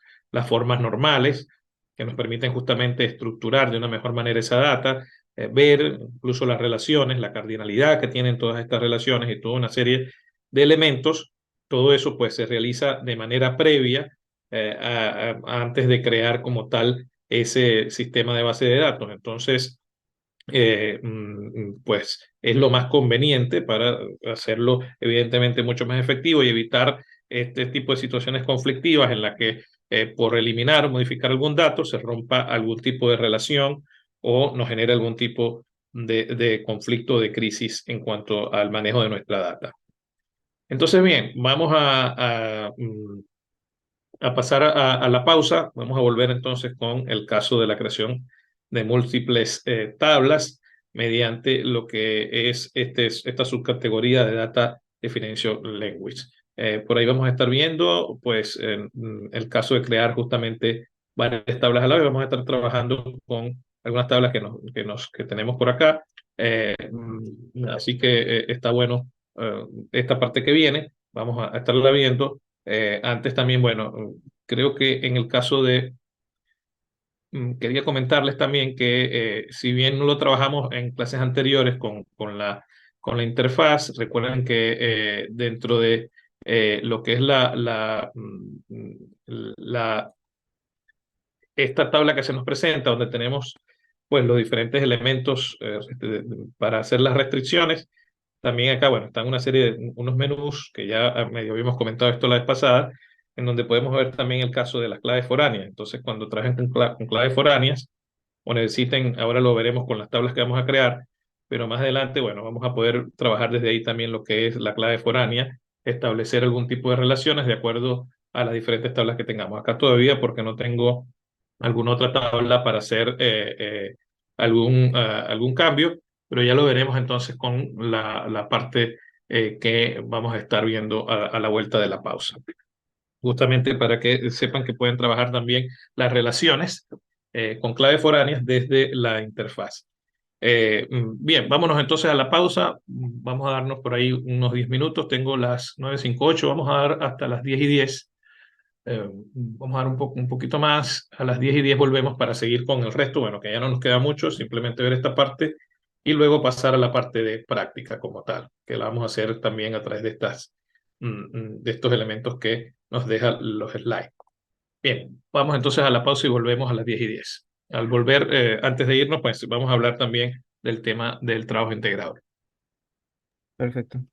formas normales que nos permiten justamente estructurar de una mejor manera esa data, ver incluso las relaciones, la cardinalidad que tienen todas estas relaciones y toda una serie de elementos. Todo eso pues se realiza de manera previa antes de crear como tal ese sistema de base de datos. Entonces, pues es lo más conveniente para hacerlo evidentemente mucho más efectivo y evitar este tipo de situaciones conflictivas en las que por eliminar o modificar algún dato se rompa algún tipo de relación o nos genere algún tipo de conflicto o de crisis en cuanto al manejo de nuestra data. Entonces, bien, vamos a pasar a la pausa. Vamos a volver entonces con el caso de la creación de múltiples tablas mediante lo que es esta subcategoría de Data Definition Language. Por ahí vamos a estar viendo pues el caso de crear justamente varias tablas a la vez. Vamos a estar trabajando con algunas tablas que tenemos por acá. Así que está bueno esta parte que viene. Vamos a estarla viendo antes también, bueno, creo que en el caso de, quería comentarles también que si bien no lo trabajamos en clases anteriores con la interfaz, recuerden que dentro de lo que es la, esta tabla que se nos presenta, donde tenemos pues los diferentes elementos para hacer las restricciones, también acá, bueno, están una serie de unos menús que ya medio habíamos comentado esto la vez pasada, en donde podemos ver también el caso de las claves foráneas. Entonces, cuando trabajen con claves foráneas o necesiten, ahora lo veremos con las tablas que vamos a crear, pero más adelante, bueno, vamos a poder trabajar desde ahí también lo que es la clave foránea, establecer algún tipo de relaciones de acuerdo a las diferentes tablas que tengamos. Acá todavía, porque no tengo alguna otra tabla para hacer algún cambio, pero ya lo veremos entonces con la parte que vamos a estar viendo a la vuelta de la pausa. Justamente para que sepan que pueden trabajar también las relaciones con claves foráneas desde la interfaz. Bien, vámonos entonces a la pausa. Vamos a darnos por ahí unos 10 minutos. Tengo las 9:58. Vamos a dar hasta las 10:10. Vamos a dar un poquito más. A las 10:10 volvemos para seguir con el resto. Bueno, que ya no nos queda mucho, simplemente ver esta parte y luego pasar a la parte de práctica como tal, que la vamos a hacer también a través de de estos elementos que nos dejan los slides. Bien, vamos entonces a la pausa y volvemos a las 10:10. Al volver, antes de irnos, pues vamos a hablar también del tema del trabajo integrado. Perfecto.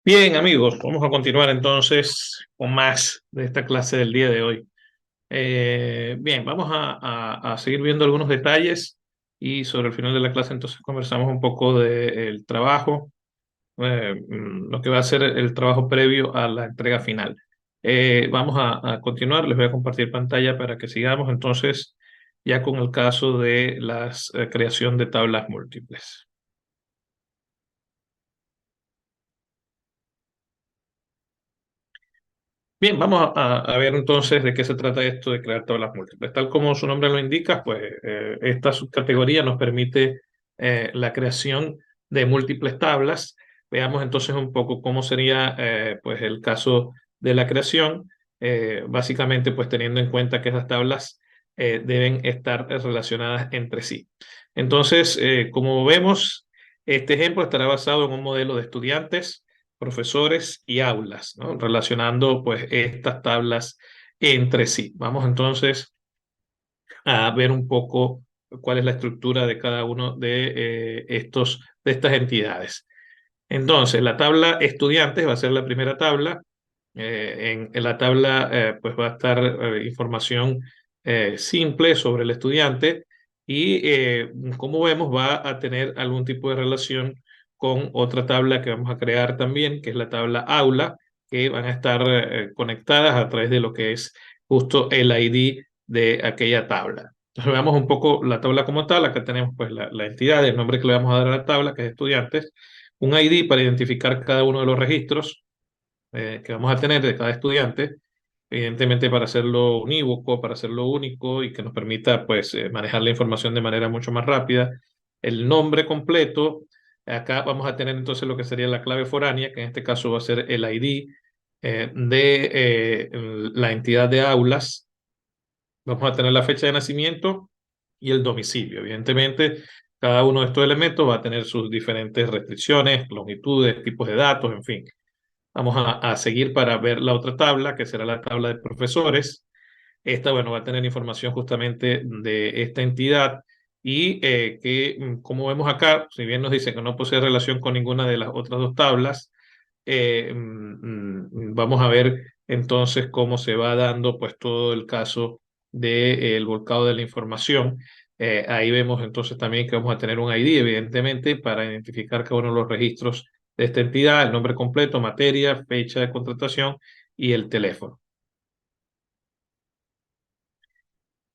Bien, amigos, vamos a continuar entonces con más de esta clase del día de hoy. Bien, vamos a seguir viendo algunos detalles y sobre el final de la clase entonces conversamos un poco del trabajo, lo que va a ser el trabajo previo a la entrega final. Vamos a continuar, les voy a compartir pantalla para que sigamos entonces ya con el caso de la creación de tablas múltiples. Bien, vamos a ver entonces de qué se trata esto de crear tablas múltiples. Tal como su nombre lo indica, pues esta subcategoría nos permite la creación de múltiples tablas. Veamos entonces un poco cómo sería pues el caso de la creación, básicamente pues teniendo en cuenta que esas tablas deben estar relacionadas entre sí. Entonces, como vemos, este ejemplo estará basado en un modelo de estudiantes, profesores y aulas, ¿no? Relacionando pues estas tablas entre sí. Vamos entonces a ver un poco cuál es la estructura de cada uno de de estas entidades. Entonces, la tabla estudiantes va a ser la primera tabla. En la tabla pues va a estar información simple sobre el estudiante y como vemos va a tener algún tipo de relación con otra tabla que vamos a crear también, que es la tabla aula, que van a estar conectadas a través de lo que es justo el ID de aquella tabla. Entonces veamos un poco la tabla como tal. Acá tenemos pues la entidad, el nombre que le vamos a dar a la tabla, que es estudiantes, un ID para identificar cada uno de los registros que vamos a tener de cada estudiante, evidentemente para hacerlo unívoco, para hacerlo único y que nos permita pues manejar la información de manera mucho más rápida. El nombre completo, acá vamos a tener entonces lo que sería la clave foránea, que en este caso va a ser el ID de la entidad de aulas. Vamos a tener la fecha de nacimiento y el domicilio. Evidentemente, cada uno de estos elementos va a tener sus diferentes restricciones, longitudes, tipos de datos, en fin. Vamos a seguir para ver la otra tabla, que será la tabla de profesores. Esta, bueno, va a tener información justamente de esta entidad y que, como vemos acá, si bien nos dice que no posee relación con ninguna de las otras dos tablas, vamos a ver entonces cómo se va dando pues todo el caso del volcado de la información. Ahí vemos entonces también que vamos a tener un ID, evidentemente, para identificar cada uno de los registros de esta entidad, el nombre completo, materia, fecha de contratación y el teléfono.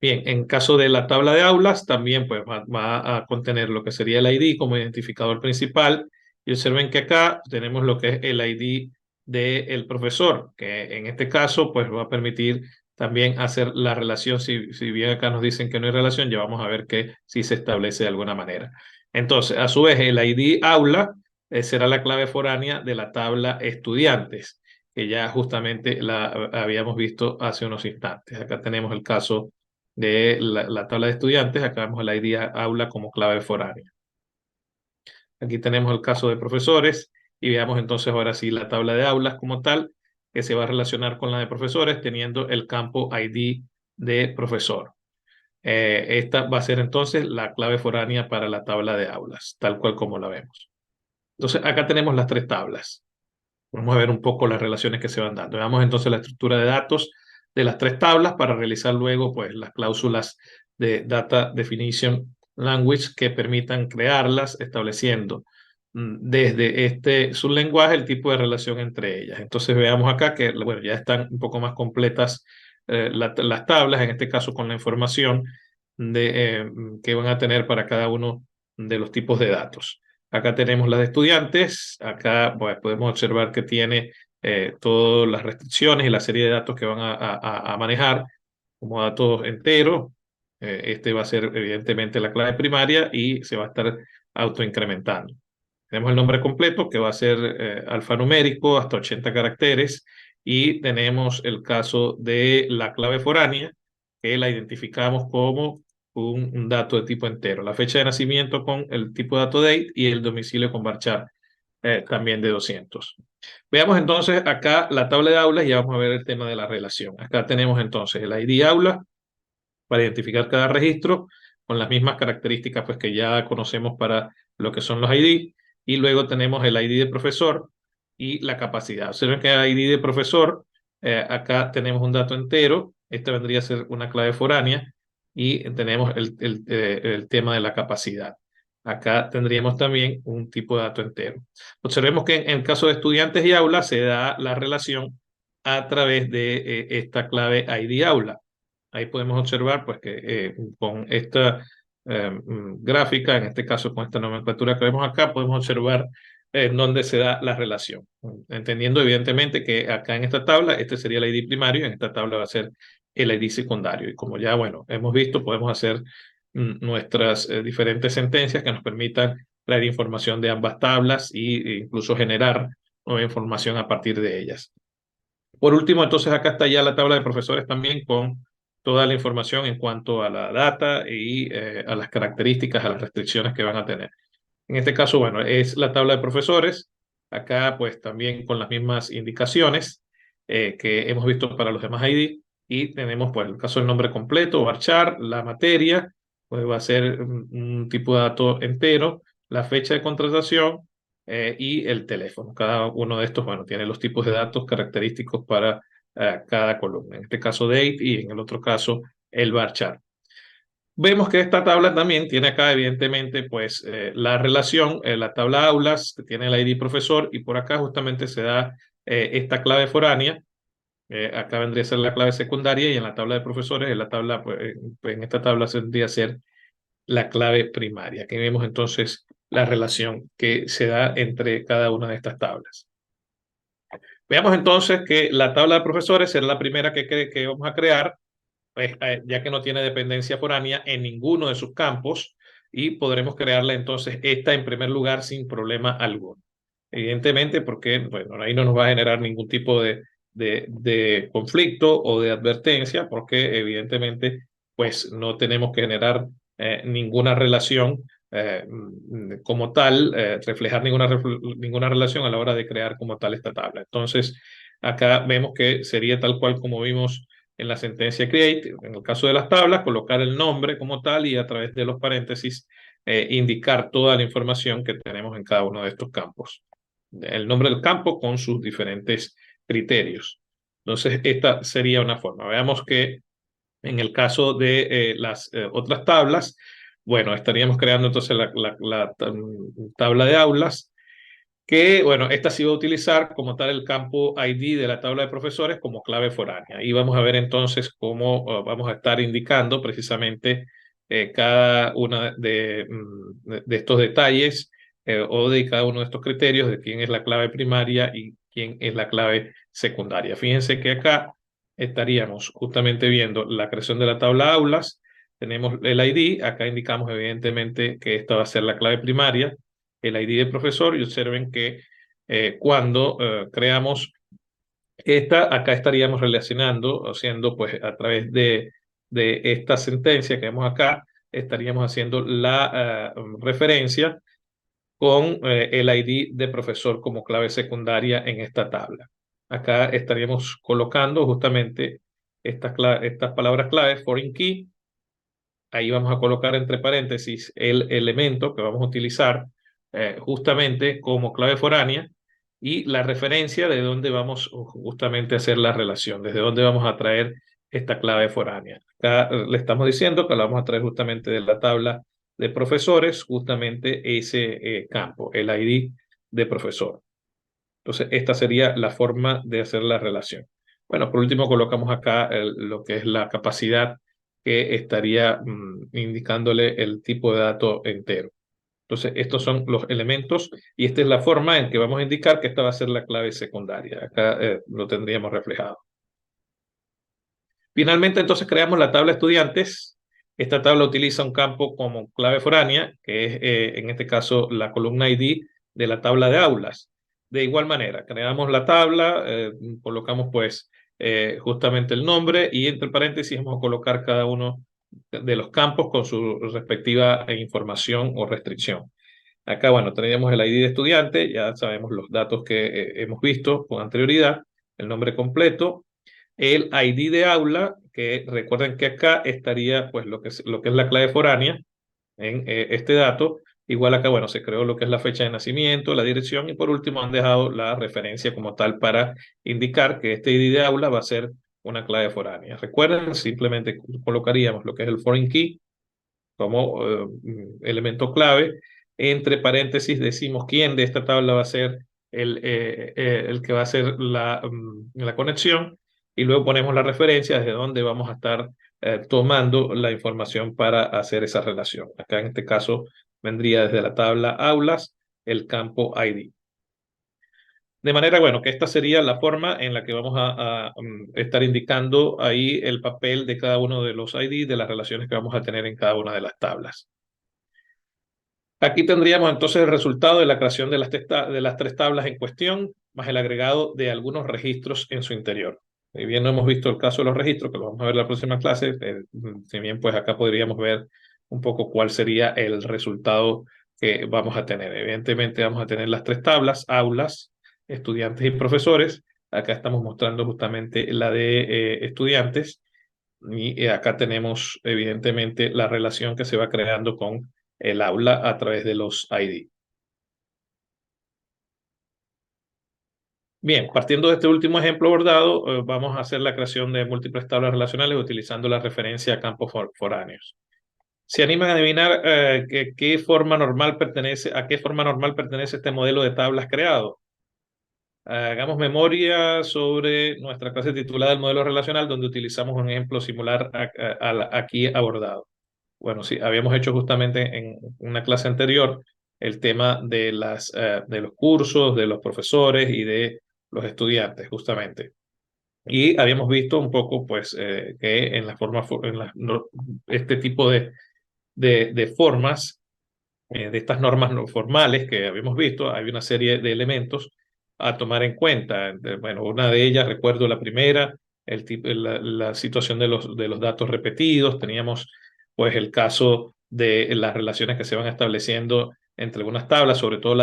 Bien, en caso de la tabla de aulas, también pues, va a contener lo que sería el ID como identificador principal. Y observen que acá tenemos lo que es el ID del profesor, que en este caso pues, va a permitir también hacer la relación. Si bien acá nos dicen que no hay relación, ya vamos a ver que sí se establece de alguna manera. Entonces, a su vez, el ID aula será la clave foránea de la tabla estudiantes, que ya justamente la habíamos visto hace unos instantes. Acá tenemos el caso de la tabla de estudiantes, acá vemos el ID aula como clave foránea. Aquí tenemos el caso de profesores y veamos entonces ahora sí la tabla de aulas como tal, que se va a relacionar con la de profesores teniendo el campo ID de profesor. Esta va a ser entonces la clave foránea para la tabla de aulas, tal cual como la vemos. Entonces acá tenemos las tres tablas. Vamos a ver un poco las relaciones que se van dando. Veamos entonces la estructura de datos de las tres tablas para realizar luego pues, las cláusulas de Data Definition Language que permitan crearlas, estableciendo desde este sublenguaje el tipo de relación entre ellas. Entonces veamos acá que bueno, ya están un poco más completas las tablas, en este caso con la información que van a tener para cada uno de los tipos de datos. Acá tenemos las de estudiantes, acá pues, podemos observar que tiene todas las restricciones y la serie de datos que van a manejar como datos enteros. Este va a ser evidentemente la clave primaria y se va a estar autoincrementando. Tenemos el nombre completo que va a ser alfanumérico hasta 80 caracteres y tenemos el caso de la clave foránea que la identificamos como un dato de tipo entero, la fecha de nacimiento con el tipo de dato date y el domicilio con varchar también de 200. Veamos entonces acá la tabla de aulas y ya vamos a ver el tema de la relación. Acá tenemos entonces el ID aula para identificar cada registro con las mismas características que ya conocemos para lo que son los ID. Y luego tenemos el ID de profesor y la capacidad. Observen que el ID de profesor, acá tenemos un dato entero, esta vendría a ser una clave foránea, y tenemos el tema de la capacidad. Acá tendríamos también un tipo de dato entero. Observemos que en el caso de estudiantes y aula se da la relación a través de esta clave ID aula. Ahí podemos observar pues, que con esta gráfica, en este caso con esta nomenclatura que vemos acá, podemos observar en dónde se da la relación. Entendiendo evidentemente que acá en esta tabla, este sería el ID primario, en esta tabla va a ser el ID secundario. Y como ya, bueno, hemos visto, podemos hacer nuestras diferentes sentencias que nos permitan traer información de ambas tablas e incluso generar nueva información a partir de ellas. Por último, entonces acá está ya la tabla de profesores también con toda la información en cuanto a la data y a las características, a las restricciones que van a tener. En este caso, bueno, es la tabla de profesores. Acá, pues también con las mismas indicaciones que hemos visto para los demás ID. Y tenemos, pues, el caso del nombre completo, varchar, la materia, pues va a ser un tipo de dato entero, la fecha de contratación y el teléfono. Cada uno de estos, bueno, tiene los tipos de datos característicos para cada columna. En este caso, date y en el otro caso, el varchar. Vemos que esta tabla también tiene acá, evidentemente, pues la relación, la tabla aulas, que tiene el ID profesor, y por acá justamente se da esta clave foránea. Acá vendría a ser la clave secundaria, y en la tabla de profesores, en la tabla, pues, en esta tabla tendría que ser la clave primaria. Aquí vemos entonces la relación que se da entre cada una de estas tablas. Veamos entonces que la tabla de profesores será la primera que vamos a crear, pues, ya que no tiene dependencia foránea en ninguno de sus campos, y podremos crearla entonces esta en primer lugar sin problema alguno. Evidentemente, porque bueno, ahí no nos va a generar ningún tipo de conflicto o de advertencia, porque evidentemente pues no tenemos que generar ninguna relación como tal, reflejar ninguna relación a la hora de crear como tal esta tabla. Entonces, acá vemos que sería tal cual como vimos en la sentencia create, en el caso de las tablas, colocar el nombre como tal y a través de los paréntesis indicar toda la información que tenemos en cada uno de estos campos. El nombre del campo con sus diferentes criterios. Entonces, esta sería una forma. Veamos que en el caso de las otras tablas, bueno, estaríamos creando entonces la tabla de aulas, que, bueno, esta sí va a utilizar como tal el campo ID de la tabla de profesores como clave foránea. Y vamos a ver entonces cómo vamos a estar indicando precisamente cada uno de estos detalles o de cada uno de estos criterios de quién es la clave primaria y quién es la clave secundaria. Fíjense que acá estaríamos justamente viendo la creación de la tabla aulas, tenemos el ID, acá indicamos evidentemente que esta va a ser la clave primaria, el ID de profesor, y observen que cuando creamos esta, acá estaríamos relacionando, haciendo pues a través de esta sentencia que vemos acá, estaríamos haciendo la referencia con el ID de profesor como clave secundaria en esta tabla. Acá estaríamos colocando justamente estas palabras clave, foreign key. Ahí vamos a colocar entre paréntesis el elemento que vamos a utilizar justamente como clave foránea y la referencia de dónde vamos justamente a hacer la relación, desde dónde vamos a traer esta clave foránea. Acá le estamos diciendo que la vamos a traer justamente de la tabla de profesores, justamente ese campo, el ID de profesor. Entonces, esta sería la forma de hacer la relación. Bueno, por último, colocamos acá lo que es la capacidad que estaría indicándole el tipo de dato entero. Entonces, estos son los elementos y esta es la forma en que vamos a indicar que esta va a ser la clave secundaria. Acá lo tendríamos reflejado. Finalmente, entonces, creamos la tabla estudiantes. Esta tabla utiliza un campo como clave foránea, que es en este caso la columna ID de la tabla de aulas. De igual manera, creamos la tabla, colocamos pues justamente el nombre y entre paréntesis vamos a colocar cada uno de los campos con su respectiva información o restricción. Acá, bueno, teníamos el ID de estudiante, ya sabemos los datos que hemos visto con anterioridad, el nombre completo, el ID de aula, que recuerden que acá estaría pues lo que es la clave foránea en este dato, Igual acá, bueno, se creó lo que es la fecha de nacimiento, la dirección y por último han dejado la referencia como tal para indicar que este ID de aula va a ser una clave foránea. Recuerden, simplemente colocaríamos lo que es el foreign key como elemento clave. Entre paréntesis decimos quién de esta tabla va a ser el que va a hacer la conexión y luego ponemos la referencia desde donde vamos a estar tomando la información para hacer esa relación. Acá en este caso vendría desde la tabla aulas el campo ID. De manera, bueno, que esta sería la forma en la que vamos a estar indicando ahí el papel de cada uno de los ID, de las relaciones que vamos a tener en cada una de las tablas. Aquí tendríamos entonces el resultado de la creación de las tres tablas en cuestión, más el agregado de algunos registros en su interior. Si bien no hemos visto el caso de los registros, que lo vamos a ver en la próxima clase, si bien pues acá podríamos ver un poco cuál sería el resultado que vamos a tener. Evidentemente vamos a tener las tres tablas, aulas, estudiantes y profesores. Acá estamos mostrando justamente la de estudiantes y acá tenemos evidentemente la relación que se va creando con el aula a través de los ID. Bien, partiendo de este último ejemplo abordado, vamos a hacer la creación de múltiples tablas relacionales utilizando la referencia a campos foráneos. ¿Se animan a adivinar a qué forma normal pertenece este modelo de tablas creado? Hagamos memoria sobre nuestra clase titulada El modelo relacional, donde utilizamos un ejemplo similar aquí abordado. Bueno, sí, habíamos hecho justamente en una clase anterior el tema de los cursos, de los profesores y de los estudiantes, justamente. Y habíamos visto un poco, pues, que en la forma, este tipo de formas, de estas normas no formales que habíamos visto, hay una serie de elementos a tomar en cuenta. Bueno, una de ellas, recuerdo la primera, la situación de los datos repetidos. Teníamos pues el caso de las relaciones que se van estableciendo entre algunas tablas, sobre todo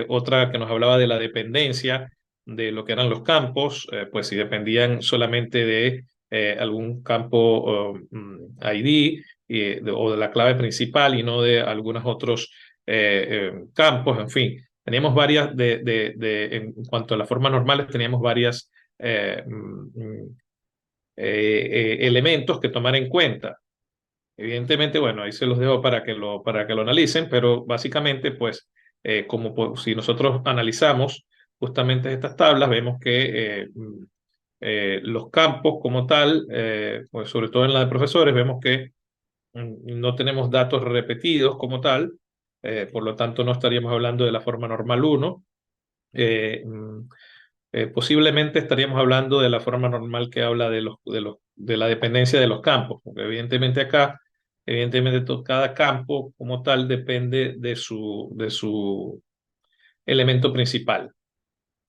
otra que nos hablaba de la dependencia de lo que eran los campos, pues si dependían solamente de algún campo ID o de la clave principal y no de algunos otros campos, en fin. Teníamos varias, en cuanto a las formas normales, teníamos varias elementos que tomar en cuenta. Evidentemente, bueno, ahí se los dejo para que lo analicen, pero básicamente, pues, si nosotros analizamos justamente estas tablas, vemos que los campos como tal, pues sobre todo en la de profesores, vemos que no tenemos datos repetidos como tal, por lo tanto no estaríamos hablando de la forma normal 1. Posiblemente estaríamos hablando de la forma normal que habla de la dependencia de los campos, porque evidentemente acá, cada campo como tal depende de su elemento principal,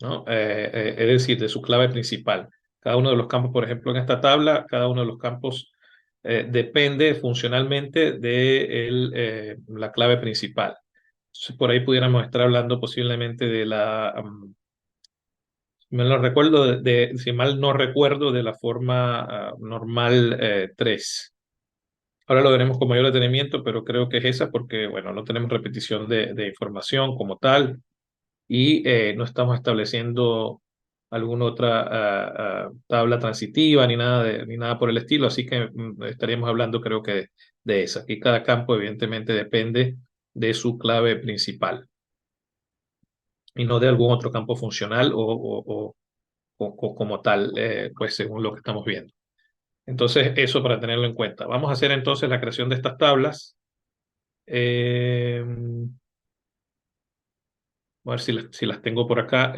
¿no? Es decir, de su clave principal. Cada uno de los campos, por ejemplo, en esta tabla, cada uno de los campos depende funcionalmente de la clave principal. Entonces, por ahí pudiéramos estar hablando posiblemente de si mal no recuerdo, de la forma normal 3. Ahora lo veremos con mayor detenimiento, pero creo que es esa porque, bueno, no tenemos repetición de información como tal y no estamos estableciendo alguna otra tabla transitiva ni nada por el estilo, así que estaríamos hablando creo que de esa. Aquí cada campo evidentemente depende de su clave principal y no de algún otro campo funcional como tal, pues según lo que estamos viendo. Entonces, eso para tenerlo en cuenta. Vamos a hacer entonces la creación de estas tablas. A ver si las tengo por acá,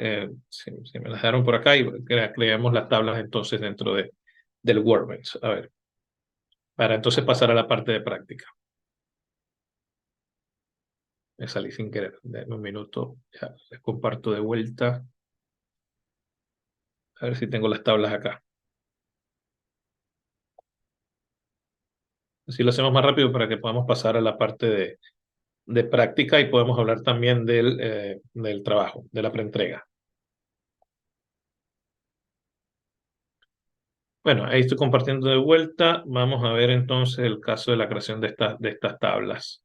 si me las dejaron por acá y creamos las tablas entonces dentro del Workbench. A ver, para entonces pasar a la parte de práctica. Me salí sin querer. Denme un minuto, ya les comparto de vuelta. A ver si tengo las tablas acá. Así lo hacemos más rápido para que podamos pasar a la parte de práctica y podemos hablar también del trabajo, de la preentrega. Bueno, ahí estoy compartiendo de vuelta. Vamos a ver entonces el caso de la creación de estas tablas.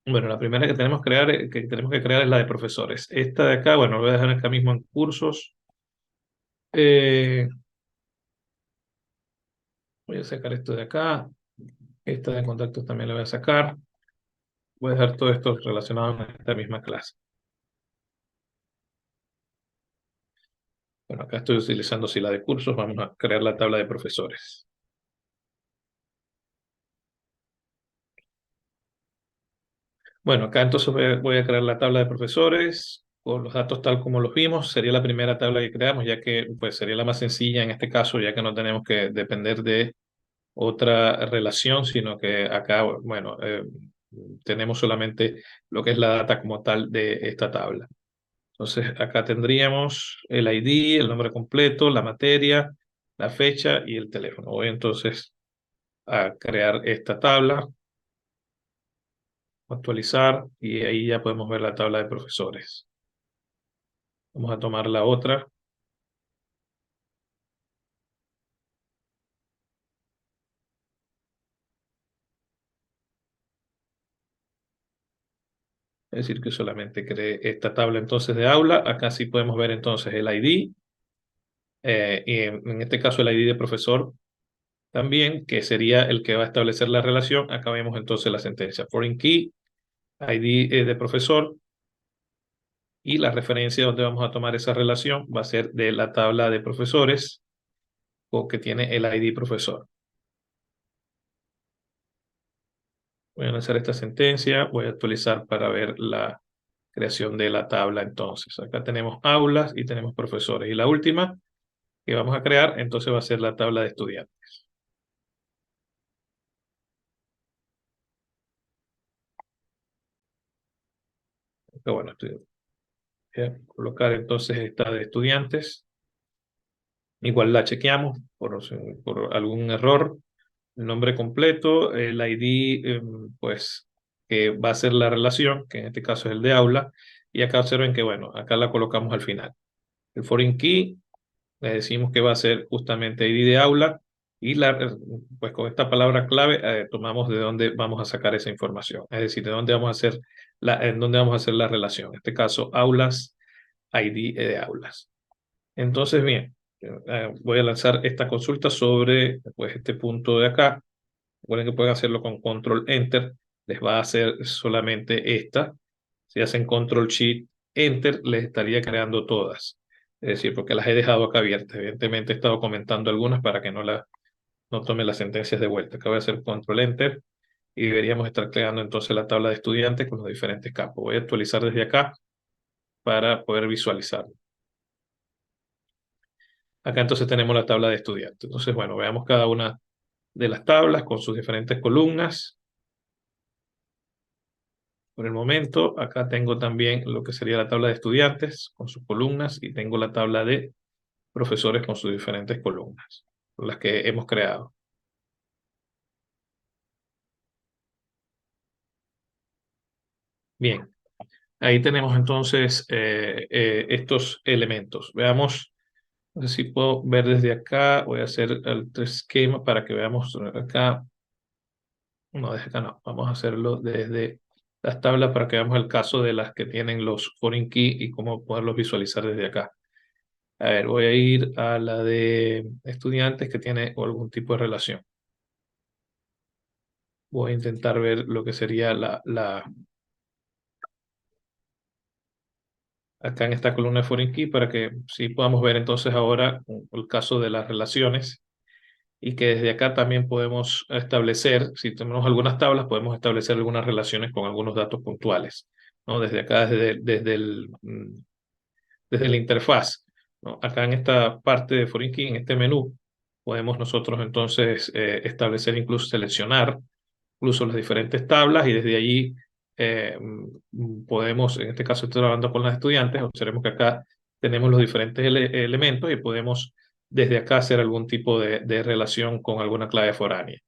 Bueno, la primera que tenemos que tenemos que crear es la de profesores. Esta de acá, bueno, lo voy a dejar acá mismo en cursos. Eh, Voy a sacar esto de acá. Esta de contactos también la voy a sacar. Voy a dejar todo esto relacionado en esta misma clase. Bueno, acá estoy utilizando sí la de cursos. Vamos a crear la tabla de profesores. Bueno, acá entonces voy a crear la tabla de profesores con los datos tal como los vimos. Sería la primera tabla que creamos, ya que pues sería la más sencilla en este caso, ya que no tenemos que depender de otra relación, sino que acá, bueno, tenemos solamente lo que es la data como tal de esta tabla. Entonces, acá tendríamos el ID, el nombre completo, la materia, la fecha y el teléfono. Voy entonces a crear esta tabla, actualizar, y ahí ya podemos ver la tabla de profesores. Vamos a tomar la otra. Es decir, que solamente creé esta tabla entonces de aula. Acá sí podemos ver entonces el ID, y en este caso el ID de profesor también, que sería el que va a establecer la relación. Acá vemos entonces la sentencia. Foreign key, ID de profesor, y la referencia donde vamos a tomar esa relación va a ser de la tabla de profesores o que tiene el ID profesor. Voy a lanzar esta sentencia, voy a actualizar para ver la creación de la tabla entonces. Acá tenemos aulas y tenemos profesores. Y la última que vamos a crear entonces va a ser la tabla de estudiantes. Acá, bueno, voy a colocar entonces esta de estudiantes. Igual la chequeamos por algún error. El nombre completo, el ID, pues, que va a ser la relación, que en este caso es el de aula. Y acá observen que, bueno, acá la colocamos al final. El foreign key, le decimos que va a ser justamente ID de aula. Y pues con esta palabra clave tomamos de dónde vamos a sacar esa información. Es decir, de dónde vamos a hacer en dónde vamos a hacer la relación. En este caso, aulas, ID de aulas. Entonces, bien, voy a lanzar esta consulta sobre pues, este punto de acá. Recuerden que pueden hacerlo con Control Enter, les va a hacer solamente esta. Si hacen Control Shift Enter, les estaría creando todas. Es decir, porque las he dejado acá abiertas. Evidentemente he estado comentando algunas para que no tome las sentencias de vuelta. Acá voy a hacer Control Enter y deberíamos estar creando entonces la tabla de estudiantes con los diferentes campos. Voy a actualizar desde acá para poder visualizarlo. Acá entonces tenemos la tabla de estudiantes. Entonces, bueno, veamos cada una de las tablas con sus diferentes columnas. Por el momento, acá tengo también lo que sería la tabla de estudiantes con sus columnas y tengo la tabla de profesores con sus diferentes columnas, las que hemos creado. Bien, ahí tenemos entonces estos elementos. Veamos, no sé si puedo ver desde acá. Voy a hacer el esquema para que veamos acá. No, desde acá no. Vamos a hacerlo desde las tablas para que veamos el caso de las que tienen los foreign key y cómo poderlos visualizar desde acá. A ver, voy a ir a la de estudiantes que tiene algún tipo de relación. Voy a intentar ver lo que sería acá en esta columna de foreign key para que sí podamos ver entonces ahora el caso de las relaciones y que desde acá también podemos establecer, si tenemos algunas tablas, podemos establecer algunas relaciones con algunos datos puntuales, ¿no? Desde acá, desde la interfaz, ¿no? Acá en esta parte de foreign key, en este menú, podemos nosotros entonces establecer, incluso seleccionar incluso las diferentes tablas y desde allí podemos, en este caso estoy trabajando con los estudiantes, observemos que acá tenemos los diferentes elementos y podemos desde acá hacer algún tipo de relación con alguna clave foránea.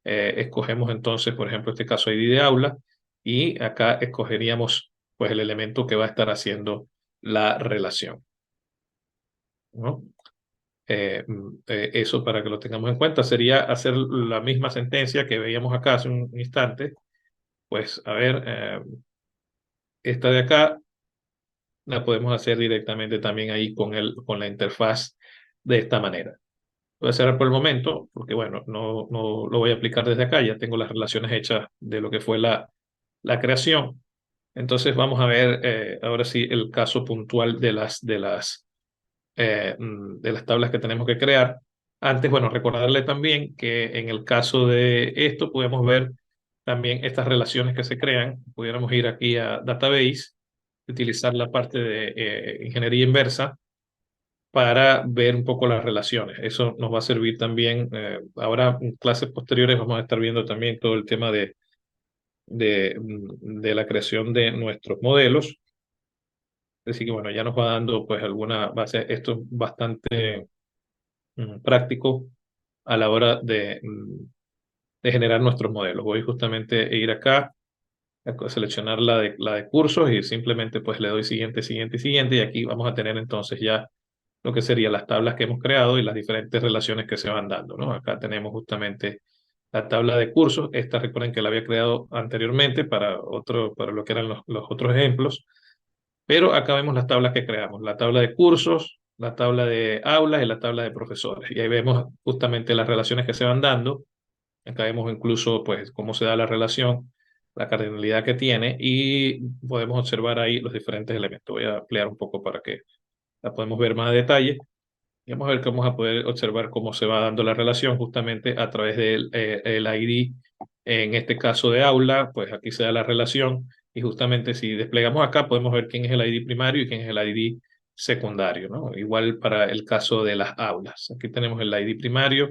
Escogemos entonces, por ejemplo, este caso ID de aula y acá escogeríamos pues el elemento que va a estar haciendo la relación, ¿no? Eso para que lo tengamos en cuenta sería hacer la misma sentencia que veíamos acá hace un instante, pues a ver, esta de acá la podemos hacer directamente también ahí con la interfaz de esta manera. Voy a cerrar por el momento, porque bueno, no lo voy a aplicar desde acá, ya tengo las relaciones hechas de lo que fue la creación. Entonces vamos a ver ahora sí el caso puntual de las tablas que tenemos que crear. Antes, bueno, recordarle también que en el caso de esto podemos ver también estas relaciones que se crean. Pudiéramos ir aquí a Database, utilizar la parte de ingeniería inversa para ver un poco las relaciones. Eso nos va a servir también. Ahora en clases posteriores vamos a estar viendo también todo el tema de la creación de nuestros modelos. Así que bueno, ya nos va dando pues alguna base. Esto es bastante práctico a la hora de generar nuestros modelos. Voy justamente a ir acá, a seleccionar la de cursos y simplemente pues le doy siguiente, siguiente, siguiente y aquí vamos a tener entonces ya lo que serían las tablas que hemos creado y las diferentes relaciones que se van dando, ¿no? Acá tenemos justamente la tabla de cursos. Esta recuerden que la había creado anteriormente para lo que eran los otros ejemplos. Pero acá vemos las tablas que creamos, la tabla de cursos, la tabla de aulas y la tabla de profesores. Y ahí vemos justamente las relaciones que se van dando. Acá vemos incluso pues cómo se da la relación, la cardinalidad que tiene y podemos observar ahí los diferentes elementos. Voy a ampliar un poco para que la podamos ver más a detalle. Y vamos a ver cómo vamos a poder observar cómo se va dando la relación justamente a través del el ID. En este caso de aula, pues aquí se da la relación y justamente si desplegamos acá podemos ver quién es el ID primario y quién es el ID secundario, ¿no? Igual para el caso de las aulas. Aquí tenemos el ID primario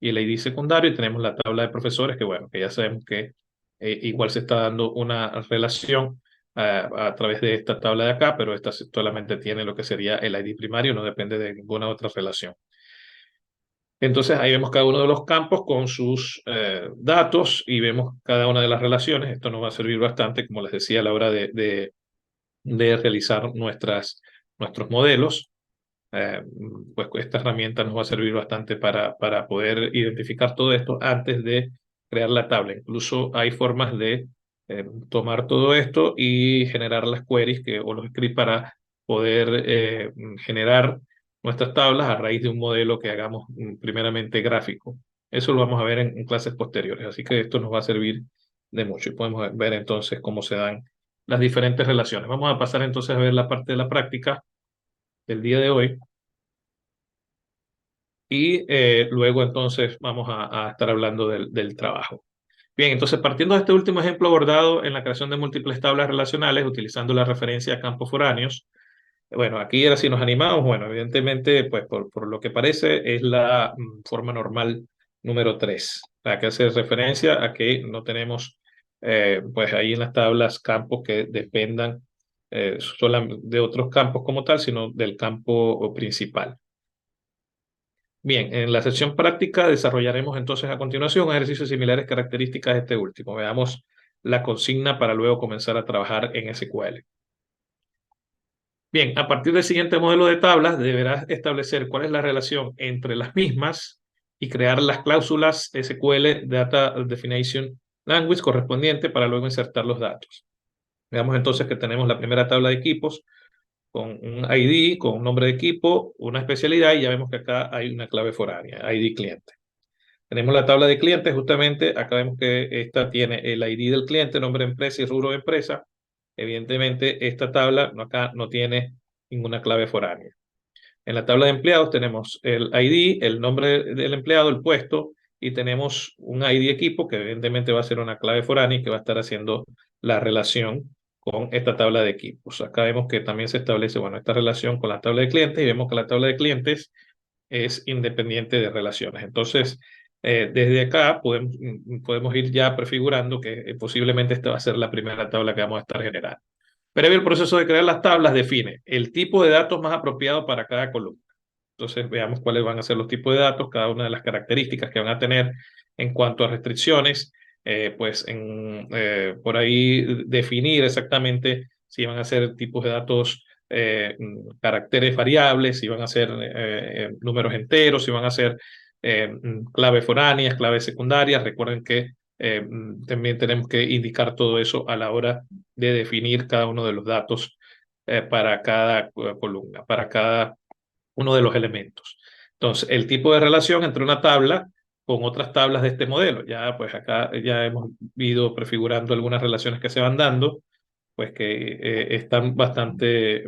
y el ID secundario y tenemos la tabla de profesores que bueno, que ya sabemos que igual se está dando una relación a través de esta tabla de acá, pero esta solamente tiene lo que sería el ID primario, no depende de ninguna otra relación. Entonces ahí vemos cada uno de los campos con sus datos y vemos cada una de las relaciones. Esto nos va a servir bastante, como les decía, a la hora de realizar nuestros modelos. Pues esta herramienta nos va a servir bastante para poder identificar todo esto antes de crear la tabla. Incluso hay formas de tomar todo esto y generar las queries o los scripts para poder generar nuestras tablas a raíz de un modelo que hagamos primeramente gráfico. Eso lo vamos a ver en clases posteriores, así que esto nos va a servir de mucho y podemos ver entonces cómo se dan las diferentes relaciones. Vamos a pasar entonces a ver la parte de la práctica del día de hoy. Y luego entonces vamos a estar hablando del trabajo. Bien, entonces partiendo de este último ejemplo abordado en la creación de múltiples tablas relacionales utilizando la referencia a campos foráneos, bueno, aquí ahora sí nos animamos, bueno, evidentemente, pues por lo que parece es la forma normal número 3, la que hace referencia a que no tenemos pues ahí en las tablas campos que dependan de otros campos como tal, sino del campo principal. Bien, en la sección práctica desarrollaremos entonces a continuación ejercicios similares características de este último. Veamos la consigna para luego comenzar a trabajar en SQL. Bien, a partir del siguiente modelo de tablas deberás establecer cuál es la relación entre las mismas y crear las cláusulas SQL Data Definition Language correspondiente para luego insertar los datos. Veamos entonces que tenemos la primera tabla de equipos con un ID, con un nombre de equipo, una especialidad y ya vemos que acá hay una clave foránea, ID cliente. Tenemos la tabla de clientes, justamente acá vemos que esta tiene el ID del cliente, nombre de empresa y rubro de empresa. Evidentemente esta tabla acá no tiene ninguna clave foránea. En la tabla de empleados tenemos el ID, el nombre del empleado, el puesto y tenemos un ID equipo que evidentemente va a ser una clave foránea y que va a estar haciendo la relación con esta tabla de equipos. Acá vemos que también se establece, bueno, esta relación con la tabla de clientes y vemos que la tabla de clientes es independiente de relaciones. Entonces, desde acá podemos ir ya prefigurando que posiblemente esta va a ser la primera tabla que vamos a estar generando. Previo el proceso de crear las tablas define el tipo de datos más apropiado para cada columna. Entonces, veamos cuáles van a ser los tipos de datos, cada una de las características que van a tener en cuanto a restricciones, pues por ahí definir exactamente si van a ser tipos de datos caracteres variables, si van a ser números enteros, si van a ser claves foráneas, claves secundarias. Recuerden que también tenemos que indicar todo eso a la hora de definir cada uno de los datos para cada columna, para cada uno de los elementos. Entonces, el tipo de relación entre una tabla con otras tablas de este modelo. Ya, pues acá ya hemos ido prefigurando algunas relaciones que se van dando, pues que están bastante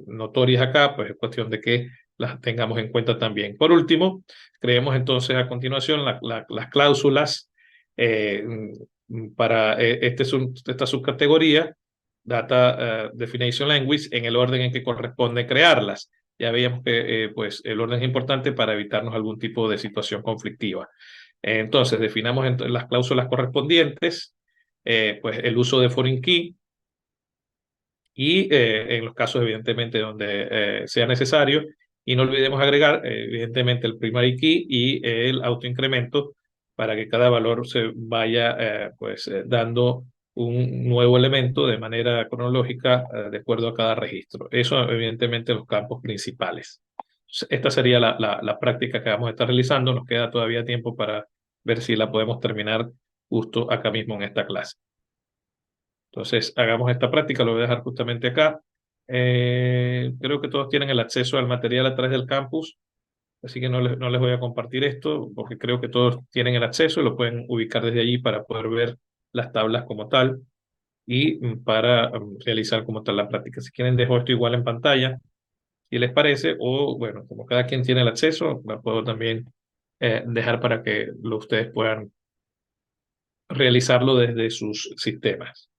notorias acá, pues es cuestión de que las tengamos en cuenta también. Por último, creemos entonces a continuación las cláusulas eh, para esta subcategoría, Data Definition Language, en el orden en que corresponde crearlas. Ya veíamos que pues, el orden es importante para evitarnos algún tipo de situación conflictiva. Entonces, definamos las cláusulas correspondientes, pues el uso de foreign key, y en los casos evidentemente donde sea necesario. Y no olvidemos agregar evidentemente el primary key y el autoincremento para que cada valor se vaya pues dando un nuevo elemento de manera cronológica de acuerdo a cada registro. Eso evidentemente los campos principales. Esta sería la práctica que vamos a estar realizando. Nos queda todavía tiempo para ver si la podemos terminar justo acá mismo en esta clase. Entonces, hagamos esta práctica, lo voy a dejar justamente acá. Creo que todos tienen el acceso al material a través del campus, así que no les voy a compartir esto, porque creo que todos tienen el acceso y lo pueden ubicar desde allí para poder ver las tablas como tal y para realizar como tal la práctica. Si quieren, dejo esto igual en pantalla, si les parece, o bueno, como cada quien tiene el acceso, la puedo también dejar para que ustedes puedan realizarlo desde sus sistemas.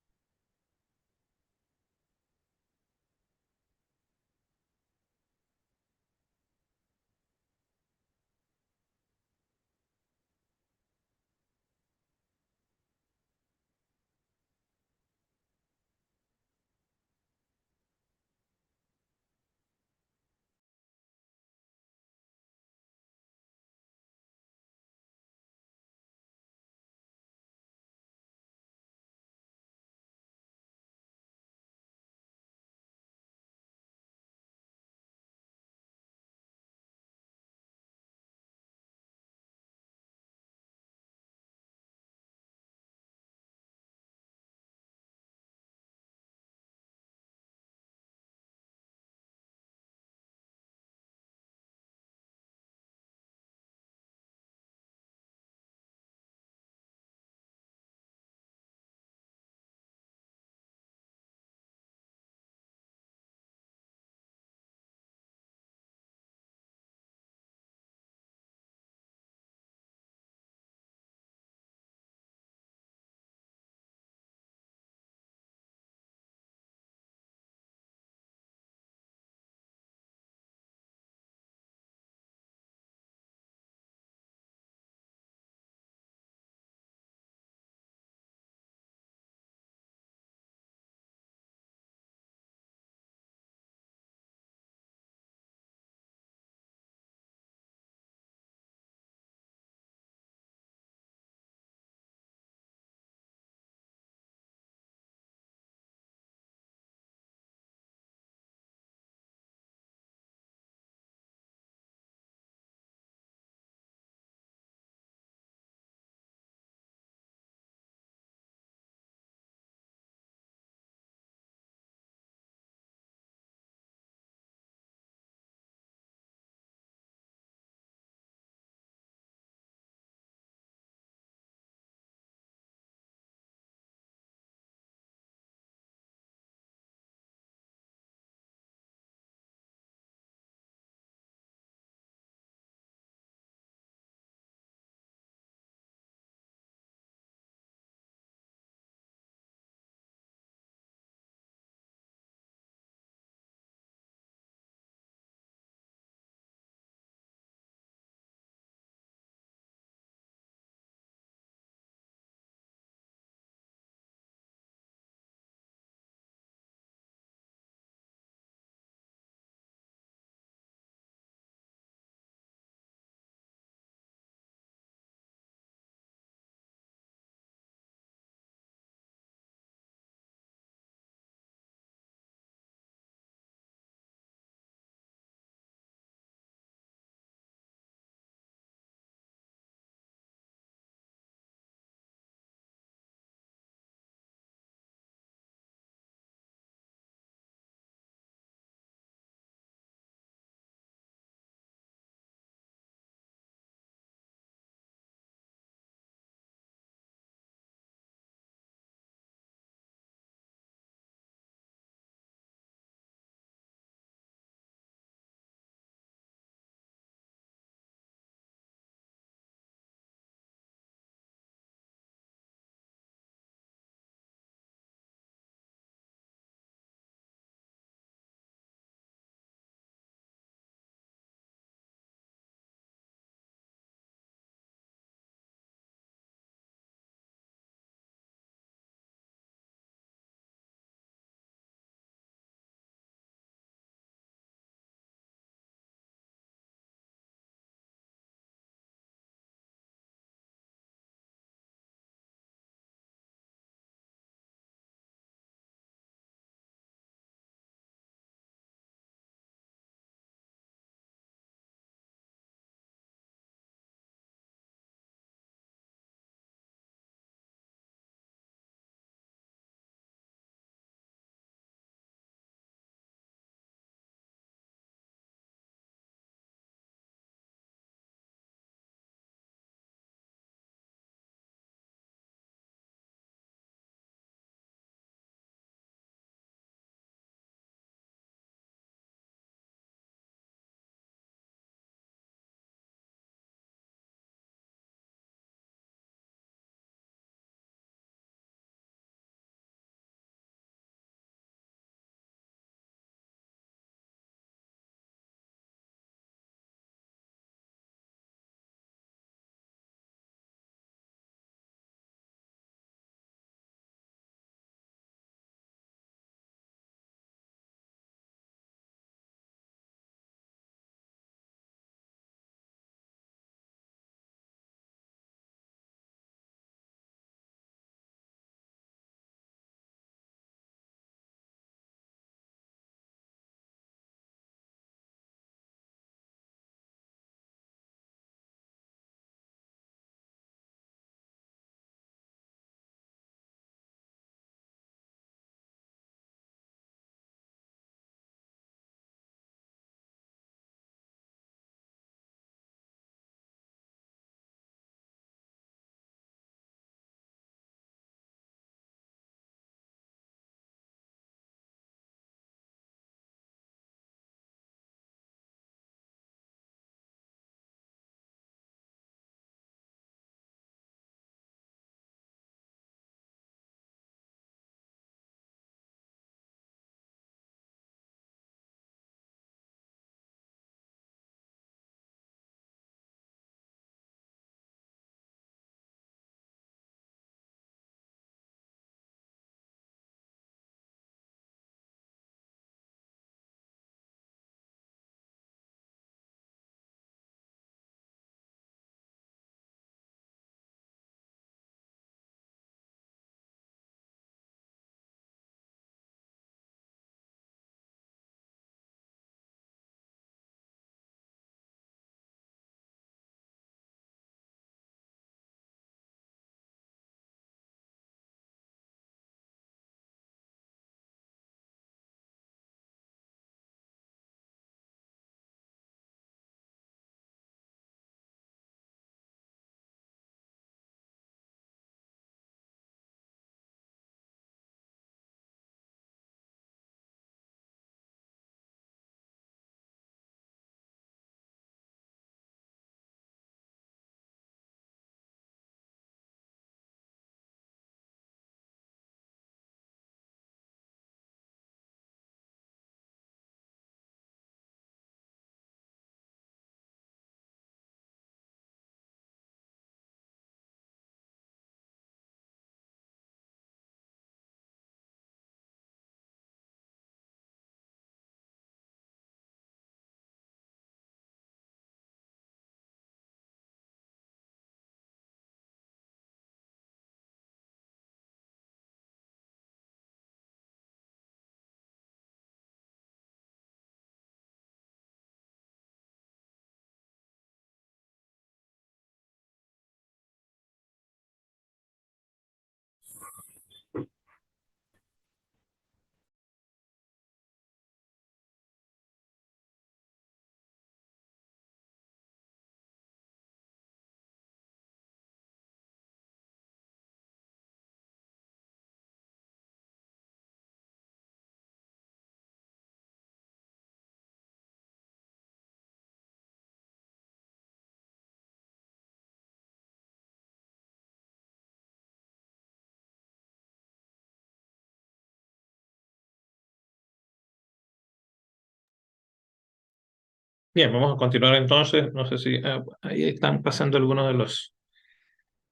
Bien, vamos a continuar entonces. No sé si ahí están pasando algunos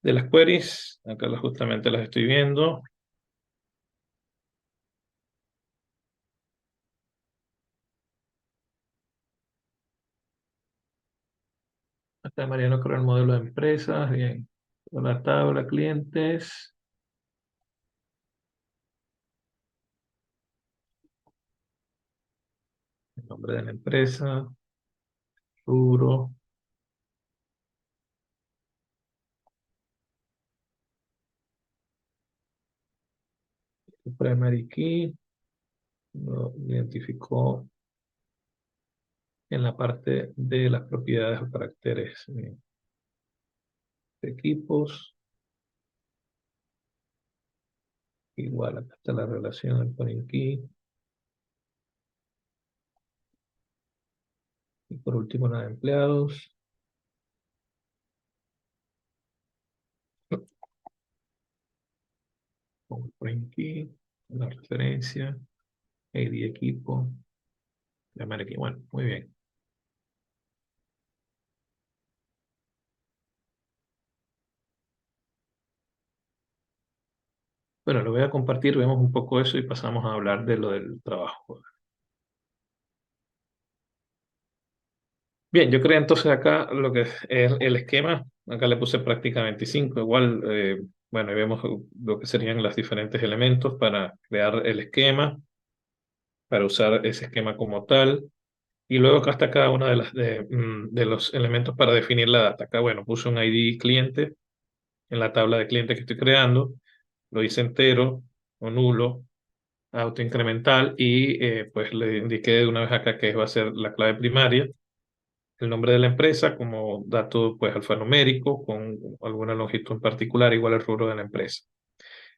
de las queries. Acá justamente las estoy viendo. Acá Mariano creó el modelo de empresas. Bien. La tabla clientes. El nombre de la empresa. Rubro. Primary key. Lo identificó en la parte de las propiedades o caracteres de equipos. Igual, acá está la relación del foreign key. Y por último, la de empleados. Con foreign key, la referencia, ID equipo, llamar aquí. Bueno, muy bien. Bueno, lo voy a compartir, vemos un poco eso y pasamos a hablar de lo del trabajo. Bien, yo creo entonces acá lo que es el esquema, acá le puse práctica 25, igual, bueno, y vemos lo que serían los diferentes elementos para crear el esquema, para usar ese esquema como tal, y luego acá está cada una de los elementos para definir la data. Acá, bueno, puse un ID cliente en la tabla de cliente que estoy creando, lo hice entero o nulo, autoincremental, y pues le indiqué de una vez acá que va a ser la clave primaria, el nombre de la empresa como dato pues alfanumérico con alguna longitud en particular igual al rubro de la empresa.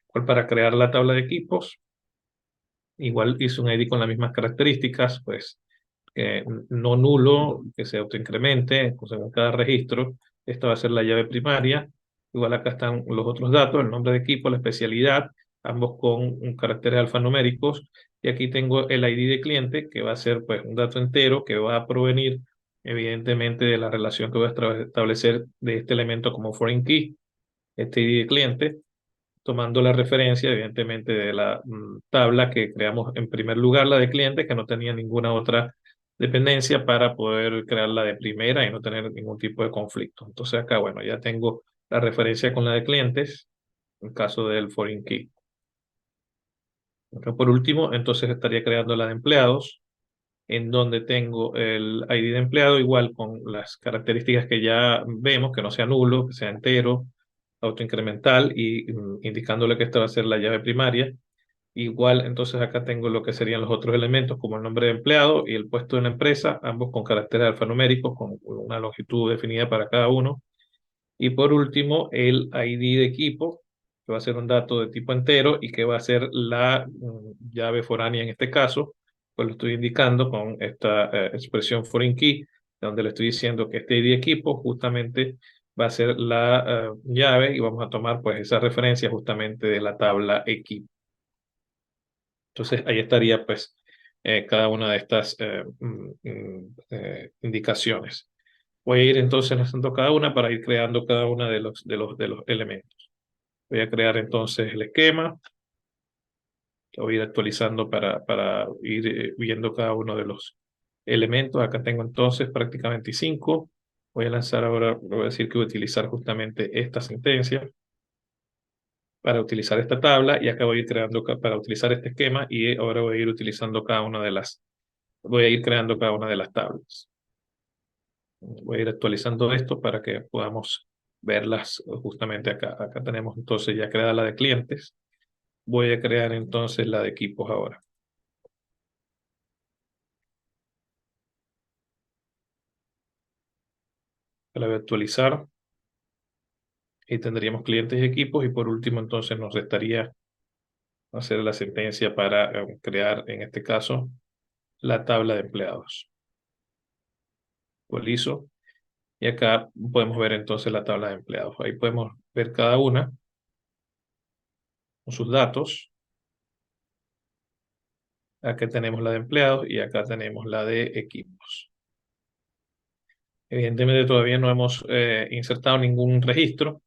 Igual para crear la tabla de equipos, igual hice un ID con las mismas características, pues no nulo, que se autoincremente según cada registro. Esta va a ser la llave primaria. Igual acá están los otros datos, el nombre de equipo, la especialidad, ambos con un caracteres alfanuméricos. Y aquí tengo el ID de cliente, que va a ser pues un dato entero que va a provenir evidentemente de la relación que voy a establecer de este elemento como foreign key, este ID de cliente, tomando la referencia, evidentemente, de la tabla que creamos en primer lugar, la de clientes, que no tenía ninguna otra dependencia para poder crearla de primera y no tener ningún tipo de conflicto. Entonces acá, bueno, ya tengo la referencia con la de clientes, en caso del foreign key. Acá por último, entonces estaría creando la de empleados, en donde tengo el ID de empleado igual con las características que ya vemos, que no sea nulo, que sea entero, autoincremental y indicándole que esta va a ser la llave primaria. Igual, entonces acá tengo lo que serían los otros elementos como el nombre de empleado y el puesto de la empresa, ambos con caracteres alfanuméricos, con una longitud definida para cada uno. Y por último, el ID de equipo, que va a ser un dato de tipo entero y que va a ser la llave foránea en este caso, pues lo estoy indicando con esta expresión foreign key, donde le estoy diciendo que este ID de equipo justamente va a ser la llave y vamos a tomar pues esa referencia justamente de la tabla equipo. Entonces ahí estaría pues cada una de estas indicaciones. Voy a ir entonces haciendo cada una para ir creando cada una de los elementos. Voy a crear entonces el esquema. Lo voy a ir actualizando para ir viendo cada uno de los elementos. Acá tengo entonces prácticamente 5. Voy a lanzar ahora, voy a decir que voy a utilizar justamente esta sentencia para utilizar esta tabla y acá voy a ir creando para utilizar este esquema y ahora voy a ir utilizando voy a ir creando cada una de las tablas. Voy a ir actualizando esto para que podamos verlas justamente acá. Acá tenemos entonces ya creada la de clientes. Voy a crear entonces la de equipos ahora. La voy a actualizar y tendríamos clientes y equipos y por último entonces nos restaría hacer la sentencia para crear en este caso la tabla de empleados. Actualizo y acá podemos ver entonces la tabla de empleados. Ahí podemos ver cada una con sus datos. Acá tenemos la de empleados y acá tenemos la de equipos. Evidentemente todavía no hemos insertado ningún registro.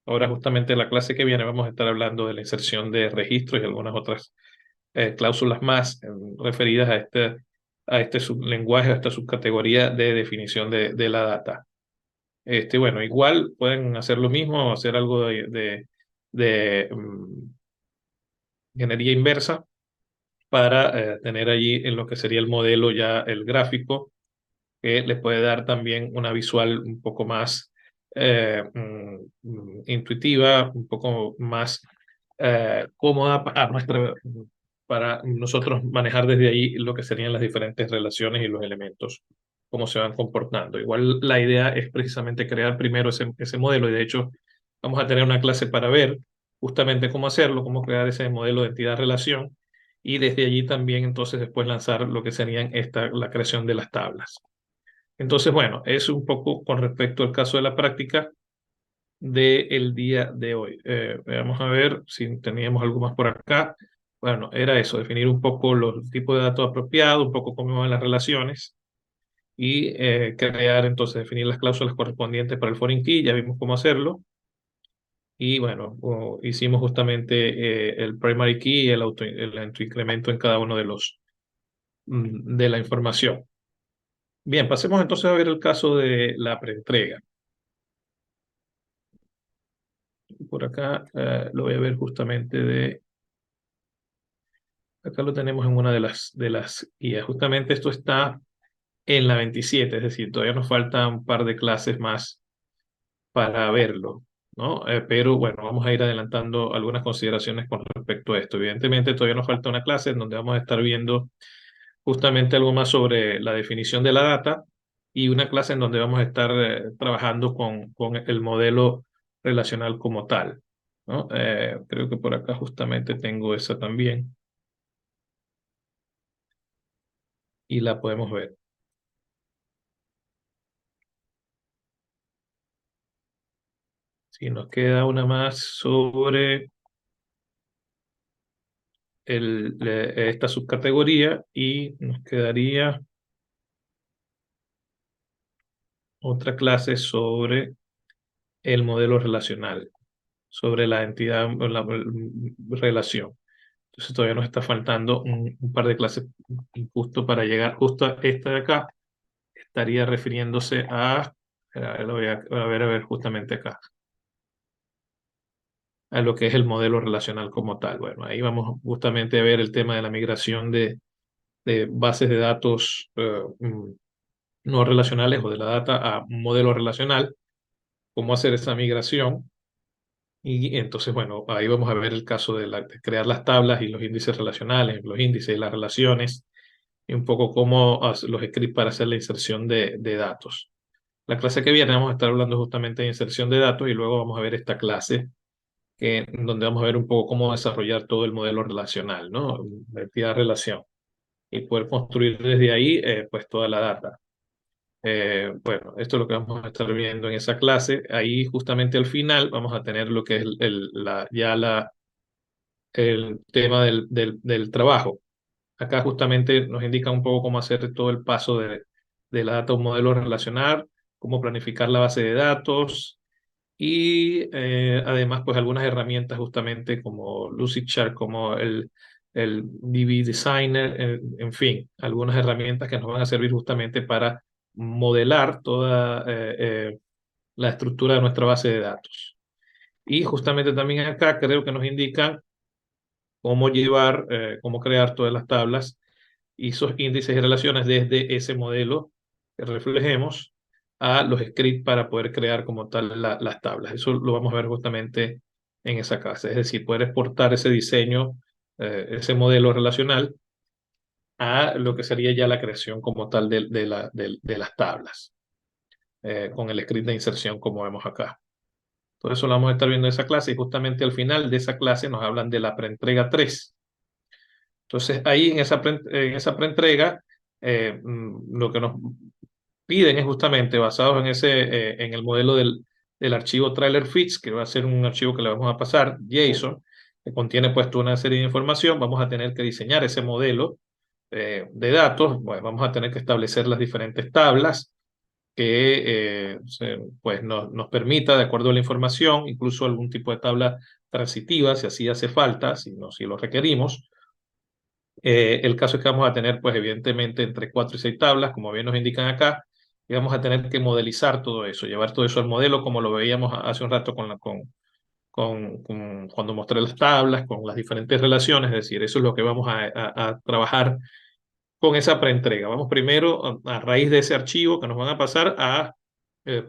Ahora justamente en la clase que viene vamos a estar hablando de la inserción de registros y algunas otras cláusulas más referidas a este sublenguaje, a esta subcategoría de definición de la data. Bueno, igual pueden hacer lo mismo, hacer algo de ingeniería inversa para tener allí en lo que sería el modelo ya el gráfico, que les puede dar también una visual un poco más intuitiva, un poco más cómoda para nosotros manejar desde ahí lo que serían las diferentes relaciones y los elementos, cómo se van comportando. Igual la idea es precisamente crear primero ese modelo y de hecho vamos a tener una clase para ver justamente cómo hacerlo, cómo crear ese modelo de entidad-relación y desde allí también entonces después lanzar lo que serían la creación de las tablas. Entonces, bueno, es un poco con respecto al caso de la práctica del día de hoy. Vamos a ver si teníamos algo más por acá. Bueno, era eso, definir un poco los tipos de datos apropiados, un poco cómo van las relaciones y crear entonces, definir las cláusulas correspondientes para el foreign key, ya vimos cómo hacerlo. Y bueno, hicimos justamente el primary key y el autoincremento en cada uno de de la información. Bien, pasemos entonces a ver el caso de la preentrega. Por acá lo voy a ver justamente acá lo tenemos en una de las guías. Justamente esto está en la 27, es decir, todavía nos falta un par de clases más para verlo, ¿no? Pero bueno, vamos a ir adelantando algunas consideraciones con respecto a esto. Evidentemente todavía nos falta una clase en donde vamos a estar viendo justamente algo más sobre la definición de la data y una clase en donde vamos a estar trabajando con el modelo relacional como tal, ¿no? Creo que por acá justamente tengo esa también y la podemos ver. Si nos queda una más sobre esta subcategoría y nos quedaría otra clase sobre el modelo relacional, sobre la entidad, relación. Entonces todavía nos está faltando un par de clases justo para llegar, justo a esta de acá, estaría refiriéndose lo voy a ver justamente acá, a lo que es el modelo relacional como tal. Bueno, ahí vamos justamente a ver el tema de la migración de bases de datos no relacionales o de la data a un modelo relacional, cómo hacer esa migración. Y entonces, bueno, ahí vamos a ver el caso de crear las tablas y los índices relacionales, los índices y las relaciones, y un poco cómo hacer los scripts para hacer la inserción de datos. La clase que viene vamos a estar hablando justamente de inserción de datos y luego vamos a ver esta clase donde vamos a ver un poco cómo desarrollar todo el modelo relacional, ¿no? De entidad-relación y poder construir desde ahí pues toda la data. Bueno, esto es lo que vamos a estar viendo en esa clase. Ahí justamente al final vamos a tener lo que es el tema del trabajo. Acá justamente nos indica un poco cómo hacer todo el paso de la data a un modelo relacional, cómo planificar la base de datos y además pues algunas herramientas justamente como Lucidchart, como el DB Designer, en fin, algunas herramientas que nos van a servir justamente para modelar toda la estructura de nuestra base de datos. Y justamente también acá creo que nos indican cómo llevar, cómo crear todas las tablas y esos índices y relaciones desde ese modelo que reflejemos a los scripts para poder crear como tal las tablas. Eso lo vamos a ver justamente en esa clase. Es decir, poder exportar ese diseño, ese modelo relacional a lo que sería ya la creación como tal de las tablas, con el script de inserción como vemos acá. Todo eso lo vamos a estar viendo en esa clase y justamente al final de esa clase nos hablan de la preentrega 3. Entonces ahí en esa preentrega lo que nos piden es justamente basados en en el modelo del archivo trailer fits, que va a ser un archivo que le vamos a pasar, JSON, que contiene pues toda una serie de información. Vamos a tener que diseñar ese modelo de datos. Bueno, vamos a tener que establecer las diferentes tablas que pues nos permita, de acuerdo a la información, incluso algún tipo de tabla transitiva, si así hace falta, si lo requerimos. El caso es que vamos a tener, pues evidentemente, entre 4 y 6 tablas, como bien nos indican acá, y vamos a tener que modelizar todo eso, llevar todo eso al modelo, como lo veíamos hace un rato cuando mostré las tablas, con las diferentes relaciones, es decir, eso es lo que vamos a trabajar con esa preentrega. Vamos primero, a raíz de ese archivo que nos van a pasar, a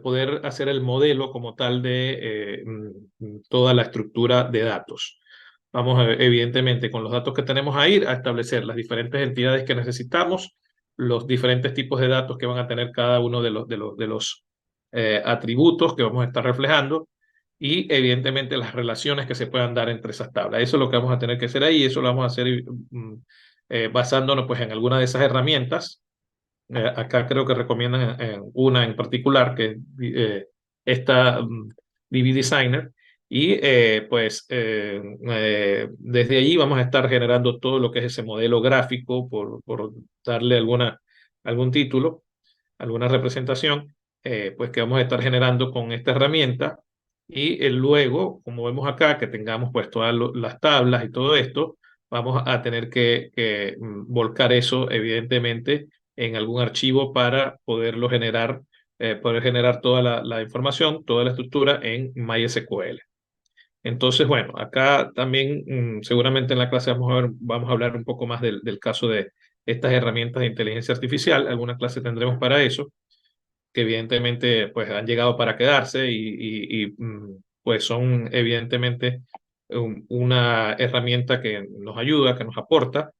poder hacer el modelo como tal de toda la estructura de datos. Vamos, evidentemente, con los datos que tenemos ahí, a establecer las diferentes entidades que necesitamos, los diferentes tipos de datos que van a tener cada uno de los atributos que vamos a estar reflejando y, evidentemente, las relaciones que se puedan dar entre esas tablas. Eso es lo que vamos a tener que hacer ahí, eso lo vamos a hacer basándonos pues, en alguna de esas herramientas. Acá creo que recomiendan una en particular, que esta DB Designer, y desde allí vamos a estar generando todo lo que es ese modelo gráfico, por darle algún título, alguna representación, pues que vamos a estar generando con esta herramienta. Y luego, como vemos acá, que tengamos pues todas las tablas y todo esto, vamos a tener que volcar eso, evidentemente, en algún archivo para poder generar toda la información, toda la estructura en MySQL. Entonces, bueno, acá también seguramente en la clase vamos a hablar un poco más del caso de estas herramientas de inteligencia artificial. Alguna clase tendremos para eso, que evidentemente pues han llegado para quedarse pues son evidentemente una herramienta que nos ayuda, que nos aporta.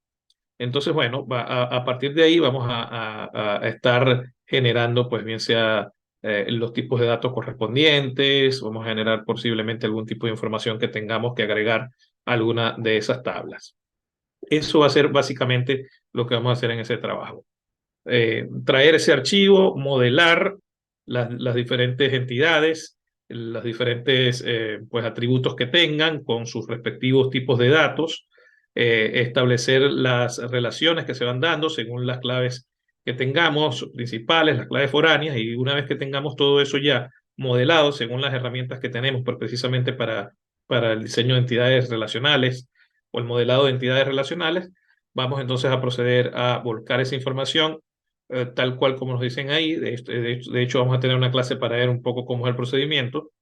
Entonces, bueno, a partir de ahí vamos a estar generando, pues bien sea los tipos de datos correspondientes, vamos a generar posiblemente algún tipo de información que tengamos que agregar a alguna de esas tablas. Eso va a ser básicamente lo que vamos a hacer en ese trabajo. Traer ese archivo, modelar las diferentes entidades, los diferentes pues, atributos que tengan con sus respectivos tipos de datos, establecer las relaciones que se van dando según las claves que tengamos principales, las claves foráneas, y una vez que tengamos todo eso ya modelado según las herramientas que tenemos, pues, precisamente para el diseño de entidades relacionales o el modelado de entidades relacionales, vamos entonces a proceder a volcar esa información tal cual como nos dicen ahí. De hecho, vamos a tener una clase para ver un poco cómo es el procedimiento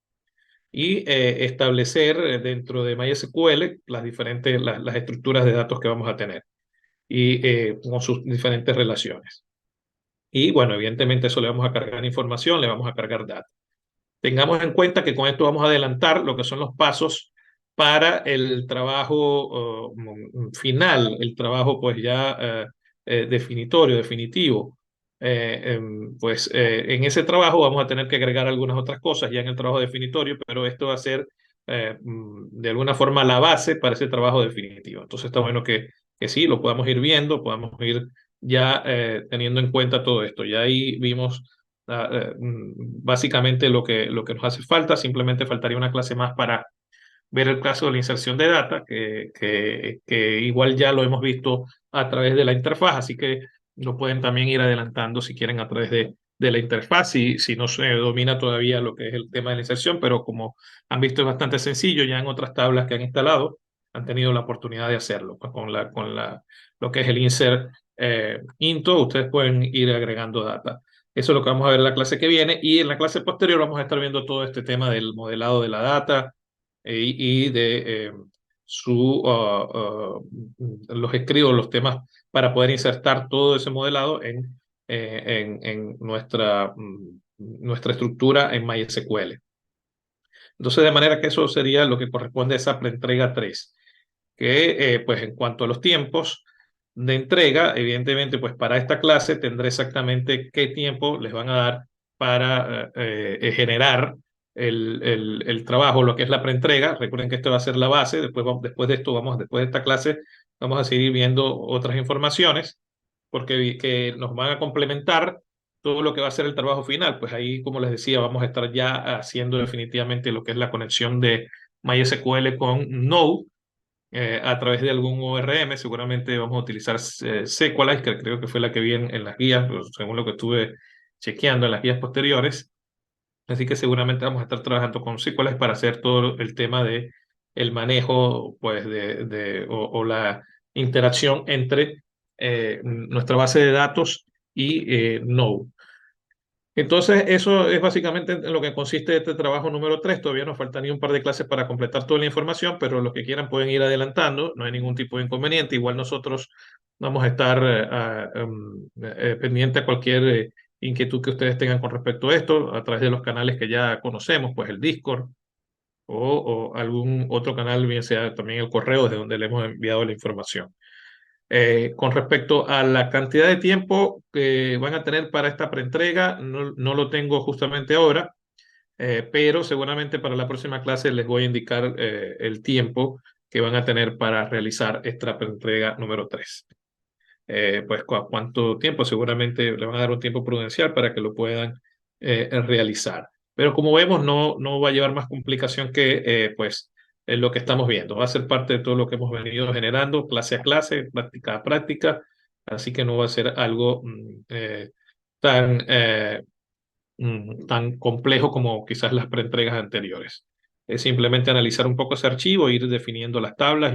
y establecer dentro de MySQL las estructuras de datos que vamos a tener y con sus diferentes relaciones. Y bueno, evidentemente eso le vamos a cargar información, le vamos a cargar datos. Tengamos en cuenta que con esto vamos a adelantar lo que son los pasos para el trabajo final, el trabajo pues ya definitorio, definitivo. En ese trabajo vamos a tener que agregar algunas otras cosas ya en el trabajo definitorio, pero esto va a ser de alguna forma la base para ese trabajo definitivo. Entonces está bueno que sí, lo podamos ir viendo, podamos ir ya teniendo en cuenta todo esto. Ya ahí vimos básicamente lo que nos hace falta. Simplemente faltaría una clase más para ver el caso de la inserción de data, que igual ya lo hemos visto a través de la interfaz, así que lo pueden también ir adelantando si quieren a través de la interfaz, si no se domina todavía lo que es el tema de la inserción, pero como han visto es bastante sencillo, ya en otras tablas que han instalado han tenido la oportunidad de hacerlo, pues lo que es el insert into, ustedes pueden ir agregando data. Eso es lo que vamos a ver en la clase que viene, y en la clase posterior vamos a estar viendo todo este tema del modelado de la data y de los escribos, los temas para poder insertar todo ese modelado en nuestra estructura en MySQL. Entonces, de manera que eso sería lo que corresponde a esa preentrega 3, que pues en cuanto a los tiempos de entrega, evidentemente, pues para esta clase tendré exactamente qué tiempo les van a dar para generar el trabajo, lo que es la preentrega. Recuerden que esto va a ser la base. Después de esto, después de esta clase, vamos a seguir viendo otras informaciones porque que nos van a complementar todo lo que va a ser el trabajo final. Pues ahí, como les decía, vamos a estar ya haciendo definitivamente lo que es la conexión de MySQL con Node a través de algún ORM. Seguramente vamos a utilizar Sequelize, que creo que fue la que vi en las guías, según lo que estuve chequeando en las guías posteriores. Así que seguramente vamos a estar trabajando con SQL para hacer todo el tema de el manejo, pues, o la interacción entre nuestra base de datos y Node. Entonces, eso es básicamente en lo que consiste este trabajo número 3. Todavía nos faltaría un par de clases para completar toda la información, pero los que quieran pueden ir adelantando, no hay ningún tipo de inconveniente. Igual nosotros vamos a estar pendiente a cualquier inquietud que ustedes tengan con respecto a esto, a través de los canales que ya conocemos, pues el Discord o algún otro canal, bien sea también el correo desde donde le hemos enviado la información. Con respecto a la cantidad de tiempo que van a tener para esta preentrega, no lo tengo justamente ahora, pero seguramente para la próxima clase les voy a indicar el tiempo que van a tener para realizar esta preentrega número 3. Pues cuánto tiempo, seguramente le van a dar un tiempo prudencial para que lo puedan realizar. Pero como vemos, no va a llevar más complicación que pues lo que estamos viendo. Va a ser parte de todo lo que hemos venido generando, clase a clase, práctica a práctica, así que no va a ser algo tan, tan complejo como quizás las preentregas anteriores. Es simplemente analizar un poco ese archivo, ir definiendo las tablas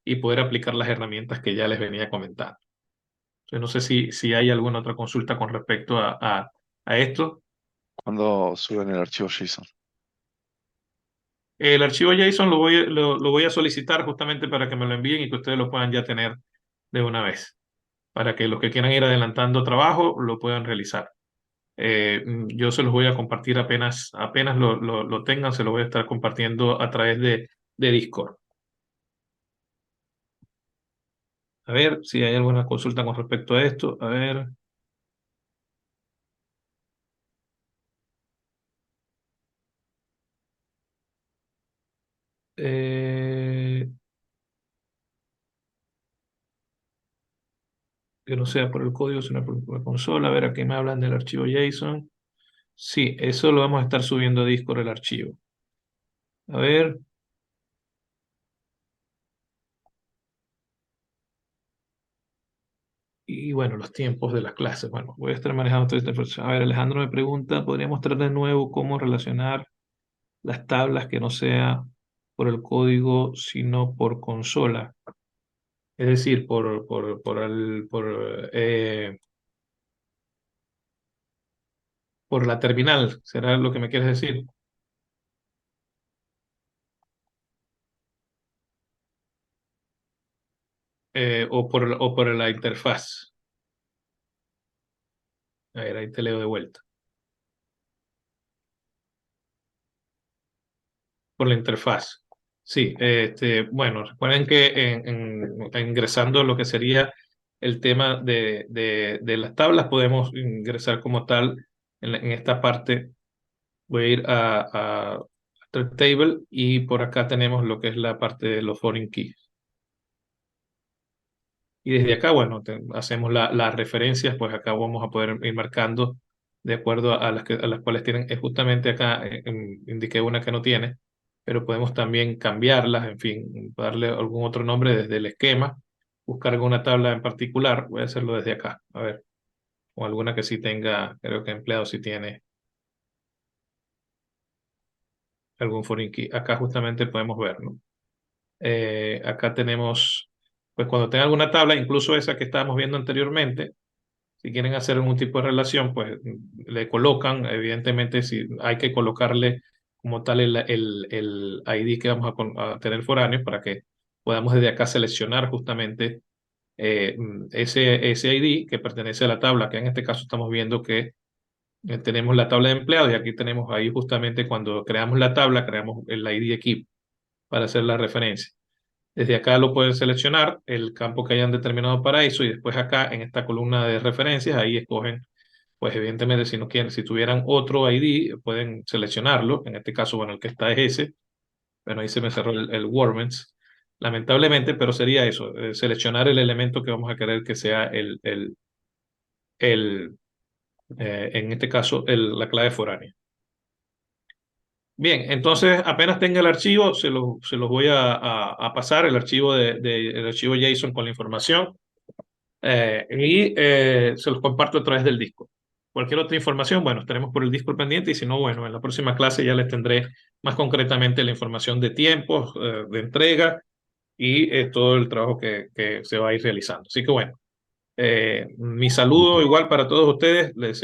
y poder aplicar las herramientas que ya les venía comentando. Entonces, no sé si hay alguna otra consulta con respecto a esto. ¿Cuándo suben el archivo JSON? El archivo JSON lo voy a solicitar justamente para que me lo envíen y que ustedes lo puedan ya tener de una vez, para que los que quieran ir adelantando trabajo lo puedan realizar. Yo se los voy a compartir apenas lo tengan, se lo voy a estar compartiendo a través de Discord. A ver si hay alguna consulta con respecto a esto. A ver. Eh, que no sea por el código, sino por la consola. A ver, aquí me hablan del archivo JSON. Sí, eso lo vamos a estar subiendo a Discord el archivo. A ver. Y bueno, los tiempos de las clases. Bueno, voy a estar manejando toda esta información. A ver, Alejandro me pregunta, ¿podría mostrar de nuevo cómo relacionar las tablas que no sea por el código, sino por consola? Es decir, por la terminal, ¿será lo que me quieres decir? O por la interfaz. A ver, ahí te leo de vuelta. Por la interfaz. Sí, bueno, recuerden que ingresando lo que sería el tema de las tablas, podemos ingresar como tal en esta parte. Voy a ir a Third Table y por acá tenemos lo que es la parte de los foreign keys. Y desde acá, bueno, hacemos las referencias, pues acá vamos a poder ir marcando de acuerdo a las cuales tienen. Justamente acá indiqué una que no tiene, pero podemos también cambiarlas, en fin, darle algún otro nombre desde el esquema, buscar alguna tabla en particular. Voy a hacerlo desde acá, a ver, o alguna que sí tenga, creo que empleado sí tiene algún foreign key. Acá justamente podemos ver, ¿no? Acá tenemos, pues cuando tenga alguna tabla, incluso esa que estábamos viendo anteriormente, si quieren hacer algún tipo de relación, pues le colocan, evidentemente, si hay que colocarle como tal el ID que vamos a tener foráneo para que podamos desde acá seleccionar justamente ese ID que pertenece a la tabla, que en este caso estamos viendo que tenemos la tabla de empleados y aquí tenemos ahí justamente cuando creamos la tabla, creamos el ID equipo para hacer la referencia. Desde acá lo pueden seleccionar, el campo que hayan determinado para eso, y después acá en esta columna de referencias, ahí escogen, pues evidentemente si no quieren, si tuvieran otro ID, pueden seleccionarlo. En este caso, bueno, el que está es ese. Bueno, ahí se me cerró el Workbench, lamentablemente, pero sería eso, seleccionar el elemento que vamos a querer que sea en este caso, la clave foránea. Bien, entonces apenas tenga el archivo, se los voy a pasar, el archivo el archivo JSON con la información, y se los comparto a través del disco Cualquier otra información, bueno, estaremos por el Discord pendiente y si no, bueno, en la próxima clase ya les tendré más concretamente la información de tiempos, de entrega y todo el trabajo que se va a ir realizando. Así que bueno, mi saludo Ok. igual para todos ustedes. Les